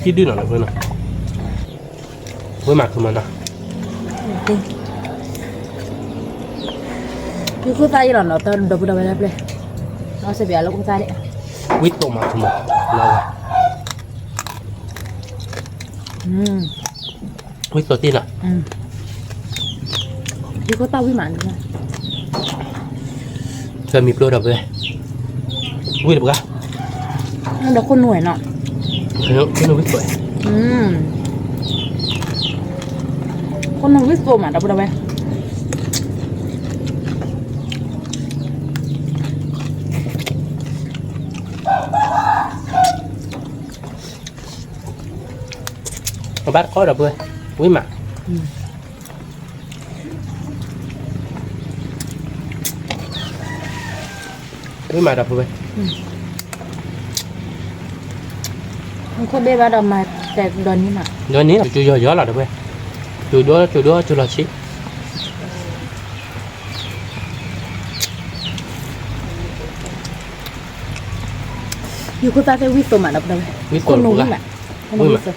A: cái đứa nào là với nào với mặt của mình nào
B: Chứ cứ tay là nó tao đâu bây đây Nó sẽ béo lúc cũng tay đấy
A: quýt tổ mặt của mình nào quýt tổ tiên à
B: Chứ có tao với mặn nữa
A: giờ mịp đôi đập về quýt được không
B: Nó đã con nuôi nọ
A: cái nó quýt tuổi
B: Con nó biết vô mà đâu bây
A: nó bắt có đập về quýt mặt quýt mặt đập về
B: Không có bê ba đồng mà đẹp đồn như mà
A: nó ní là chui gió là đập về chui là xí
B: Chứ có ta cái biết vô mà đâu
A: quýt
B: Con
A: tổ
B: nuôi
A: là
B: mà Con nuôi mà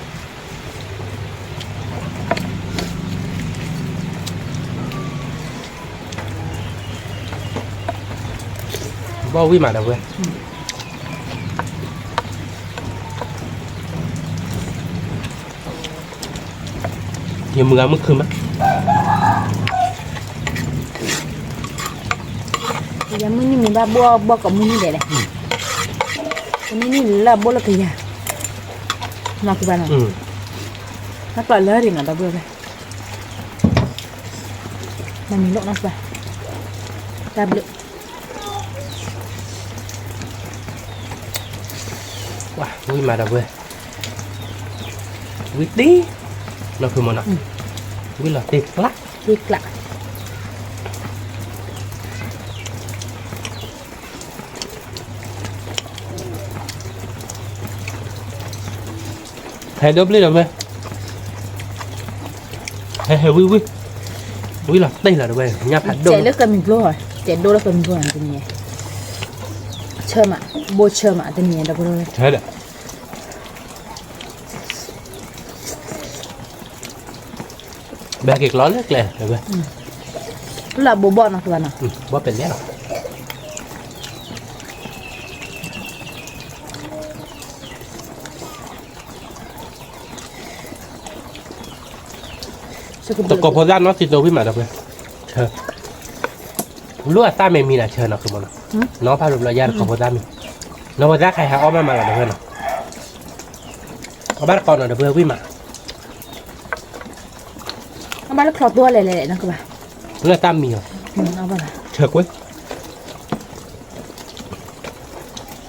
A: bao quýt mặt đập về nhiều mưa mất khơi mất
B: Giờ mới nhìn mình ba bua có mình như vậy này Mình nhìn là bua là cái gì Mà cái bạn nào Nó tỏa lớn thì nó đâu bua đây Mà mình lộn nó vào Đạp lượng
A: wow quýt mặt đập về quýt tí nó khơi mà nó quýt là tiếc lắm
B: Tiếc lạ
A: hay đốp lên rồi về hay vui vui vui là đây là được về nhà phạt đâu
B: chạy lớp cần mình vô rồi chạy đô lớp cần mình vô làm cái gì chơi mà bố chơi mà cái gì đâu có đâu
A: thế đấy bé kịch lón rất lẹ rồi về
B: là bố bọn nó tuần à
A: bó bền nhé rồi tao có thời gian nó thì tôi biết mà được rồi chờ lúc à ta mình là chờ nó cứ mà nó phải được là gia có thời gian mình nó thời gian khai hao mà là được hơn nào có bắt con là được vừa biết mà
B: nó bắt nó khọt tua lẻ lẻ nó cơ bà
A: lúc là ta mình rồi
B: nó bảo là
A: chờ cuối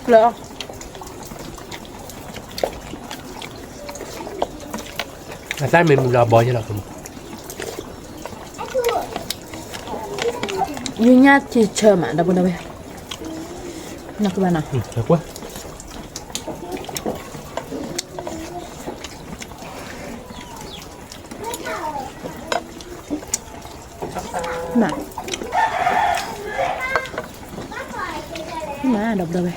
B: lỡ
A: là ta mình là bò cho nó không
B: duy nhất thì chờ mà đâu có đâu nó cơ bà nào
A: chờ cuối
B: mà đọc đâu vậy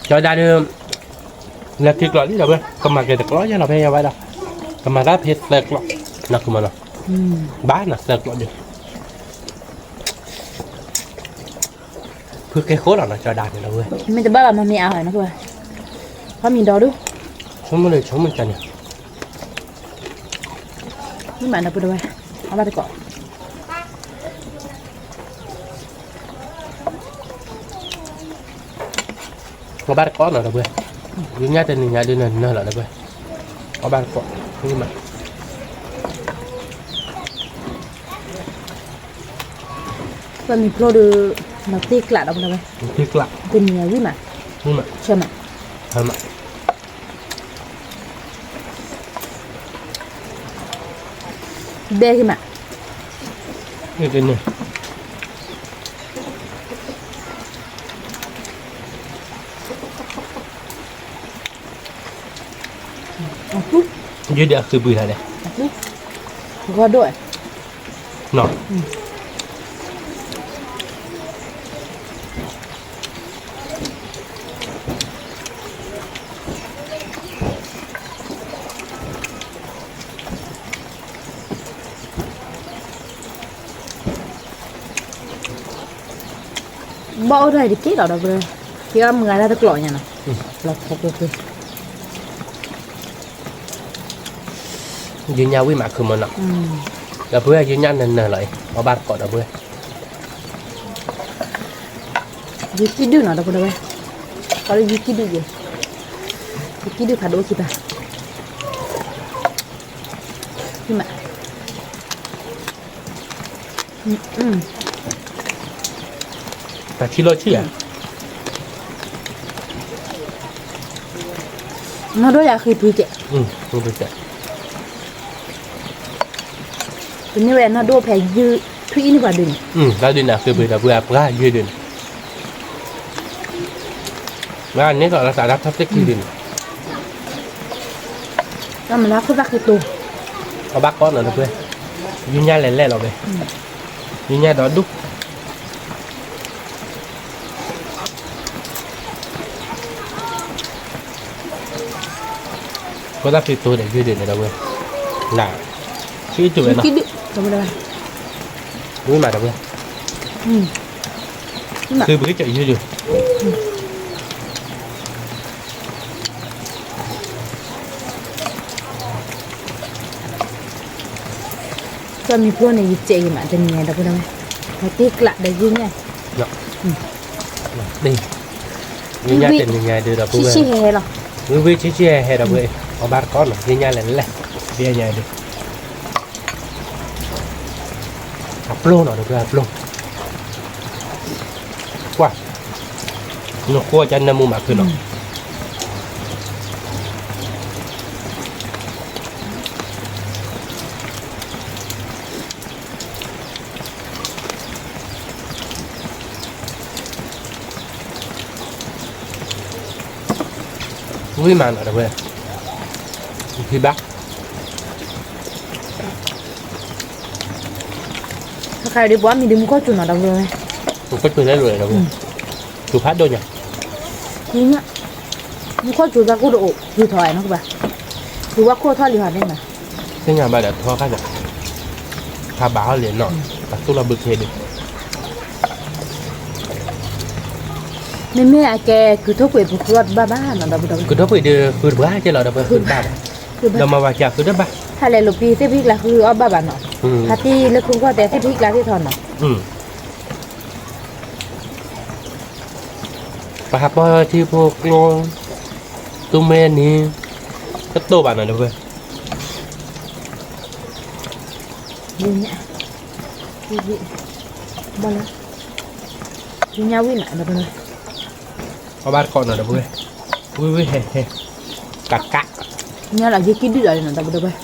A: cho ra đưa là thịt lợn đi đâu vậy còn mà cái thịt lợn cho nó phải vậy đâu còn mà ráp thịt lợn nó cũng mà nó bán là thịt lợn được cứ cái khối là nó cho đạt này đâu vậy
B: mìnhจะบ้าแบบมันมีอะไรนะคือเพราะมีดอดู
A: chúng mình chúng mình cho nhỉ
B: นี่หมายนะพูดด้วยเอาไปก่อน
A: có bát có nào đâu vậy những nhà tên nhà đi này nơi là đâu vậy có bát có nhưng mà
B: มันมีโปรดูนักตีกลัดเอาไปเลย
A: thịt lợn
B: เป็นยังไงวิมา
A: nhưng mà
B: ใช่ไหม
A: thôi mà
B: เบะขึ้นมา
A: như thế này dưới đâyคือbùi này
B: ก็ด้วย
A: nó
B: bỏ ra thì kết ở đâu rồi khi em người ra được lọ nhà này lọ thật được
A: dưới nhau với mặtคือมันอ่ะแล้วเพื่อยืนยันนั่นเลยเอาบ้านก่อนเอาเพื่อ
B: Yuki du nào đâu có đâu có là Yuki du gì Yuki du phải đôi kita nhưng mà
A: แต่ชิโร่ชื่อ
B: nó đôi là khi bự kẹ
A: รู้ไปแต่
B: เป็นนี่แหละnó đôi phải dư thuyนี่กว่าดึง
A: แล้วดินอ่ะคือเบื่อเบื่อปลายืดดินแล้วอันนี้ก็รักษารับทับเซ็กยืดดิน
B: แล้วมันรักคือรักคือตัว
A: เอาบ้านก่อนเอาเพื่อยืนยันแหล่ๆเราไปยืนยันดอดุกก็รับติดตัวเด็กยืดดินเราเว้ยหนาชื่อจุ๋ยเนาะ
B: Yuki du đâu có đâu
A: รู้มาเราเว้ย
B: nhưng mà
A: คือเบื่อจะยืดดิ
B: cho mình pro này chị mà tình nhà đâu có đâu phải tiếc lại để dư nha
A: đi như nhà tiền như nhà đưa đọc
B: chi chi hè rồi
A: với chi hè đọc vậy có ba con rồi như nhà lên lại đi nhà đi học lô nó được học lô qua nó qua chân nó mua mà cứ nó
B: เ
A: vui mà nó về thì bác
B: ถ้าใครได้บอกมีดึงก็จุนเอาเลย
A: cũng có chơi lấy rồi đâu chụp phát đôi nhỉ
B: นี่เนี่ยมีข้อจุดก็ดูดูถอยนะคือแบบคือว่าโคตรทอดหรือหันได้ไหม
A: cái nhà bà đã thoa khác rồi pha báo liền nọ đặt tôi là bực thế được
B: ในแม่แกคือทุกเวทคือรถบ้าๆนะดับ
A: cứ đó phải đưa cứ bữa chứ là đâu phải cứ ba
B: คือแบบ
A: đâu mà vào chả cứ đó ba
B: ถ้าอะไรลูกปีเซพิกละคืออ้อบ้าๆเนาะ
A: ừ
B: ถ้าที่เลิกคุณก็แต่เซพิกละที่ทอนเนาะ
A: ừ bà hấp chi vô luôn tu men đi rất tô bạn này đâu vậy
B: ดูเนี่ยดูดิบอลเลยดูเนี่ยวิ่งอ่ะดับเลย
A: có ba con nào đâu vậy vui vui hè hè cắt cắt
B: เนี่ยlà gì đi rồi nèดับเลย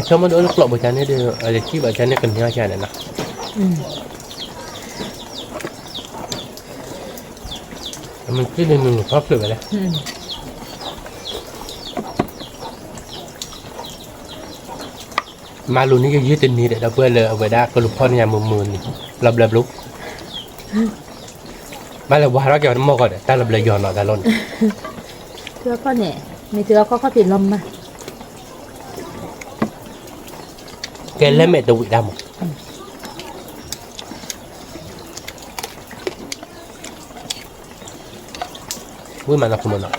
A: cho mà đỡ lúc lọ bữa chán này đưa ở đây chi bữa chán này cần nhau chả này nè
B: อืม
A: mình cứ lên mình pháp được vậy đấy
B: อืม
A: mà luônนี้ยืดตินนี้เดี๋ยวเพื่อนเลยเอาไปได้ก็ลูกพ่อเนี่ยมือนี่รับลุกมาเลยว่าเราเกี่ยวน้ำมันก่อนแต่รับเลยย้อนหน่อยแต่ล้น
B: เทือก็เนี่ยมีเทือก็ติดลมมา
A: แกเล่นเม็ดตัวดำวิ่งมาหนักขนาด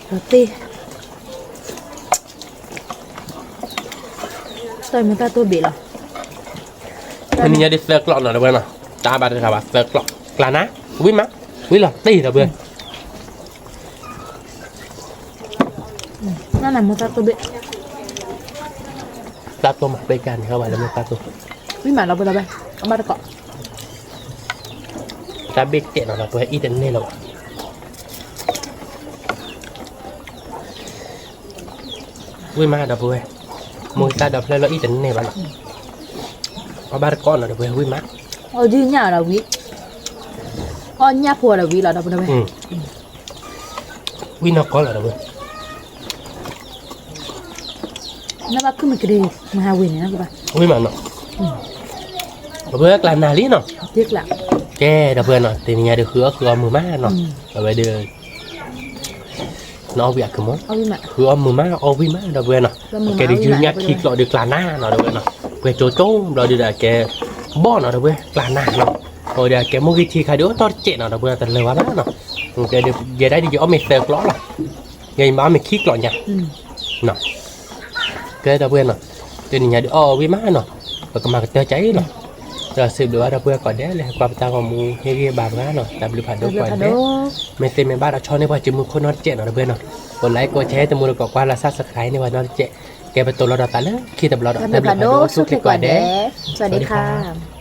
B: โรตีต่อยมันตาตัวบีหรอ
A: อันนี้จะได้เซิร์ฟหลอกหน่อยนะเพื่อนนะตาบาดเลยครับเซิร์ฟหลอกกลานะวิ่งมาวิ่งหรอตีนะเพื่อน
B: นั่นแหละมันตาตัวบี
A: ตาตัวมาไปกันเข้าไปแล้วมันตาตัว
B: วิ่งมาเราไปเอามาตะเกาะ
A: ตาเบกเจ็ดหน่อยนะเพื่อนอีเดนเน่เราวิ่งมาดับเพื่อนมือตาดับแล้วเราอีเดนเน่บ้างเอาบาดก้อนหน่อยเพื่อนวิ่งมา
B: เอายืนหน้าเราวิอ๋อหน้าพัวเราวิเราดับไป
A: วิ่งนอกก้อนหน่อยเพื่อน
B: นั่นว่าขึ้นมากระดิ่งมาหาวินนะคือป่ะ
A: วิ่งมาเนาะเพื่อนกลางนาลีเนาะ
B: เรียกละ
A: แกดับเพื่อนเนาะแต่เนี่ยเดือดคือเอามือมาเนาะเอาไปเดือดnó bị cái món
B: เอาวินมา
A: คือเอามือมาเอาวิ่งมาดับเพื่อนเนาะแกได้ยืนยัดคิดเราเดือดกลางหน้าเนาะดับเพื่อนเนาะเพื่อโจโจ้เราเดือดแกบ่อเนาะดับเพื่อนกลางหน้าเนาะrồiเดี๋ยวแกมุกทีใครเดี๋ยวตอนเจ็ดเนาะดับเพื่อนแต่เลยว่าเนาะแกเดี๋ยวได้ดีเอาไม่เติร์กล้อหรอกไงมาไม่คิดหรอกเนี่ยเนาะแกดับเพื่อนเนาะเดี๋ยวนี้เดี๋ยวเอาวิ่งมาเนาะแล้วก็มาเจอใจเนาะจะสืบดูว่าดับเบิลก่อนได้เลยความตาของมูเฮียบางงานเนาะดับเบิลผ่านดูก่อนได้ไม่เต็มไม่บ้านเราชอบในว่าจมูกคนนอนเจ็ดเนาะดับเบิลเนาะกดไลค์กดแชร์จมูกเราก็กว่าเราซับสไครต์ในวันนอนเจ็ดแกเป็นตัวเราตาเลยคิดแต่เราดับเบิลผ่านดูสุดที่กว่าได้
B: สวัสดีค่ะ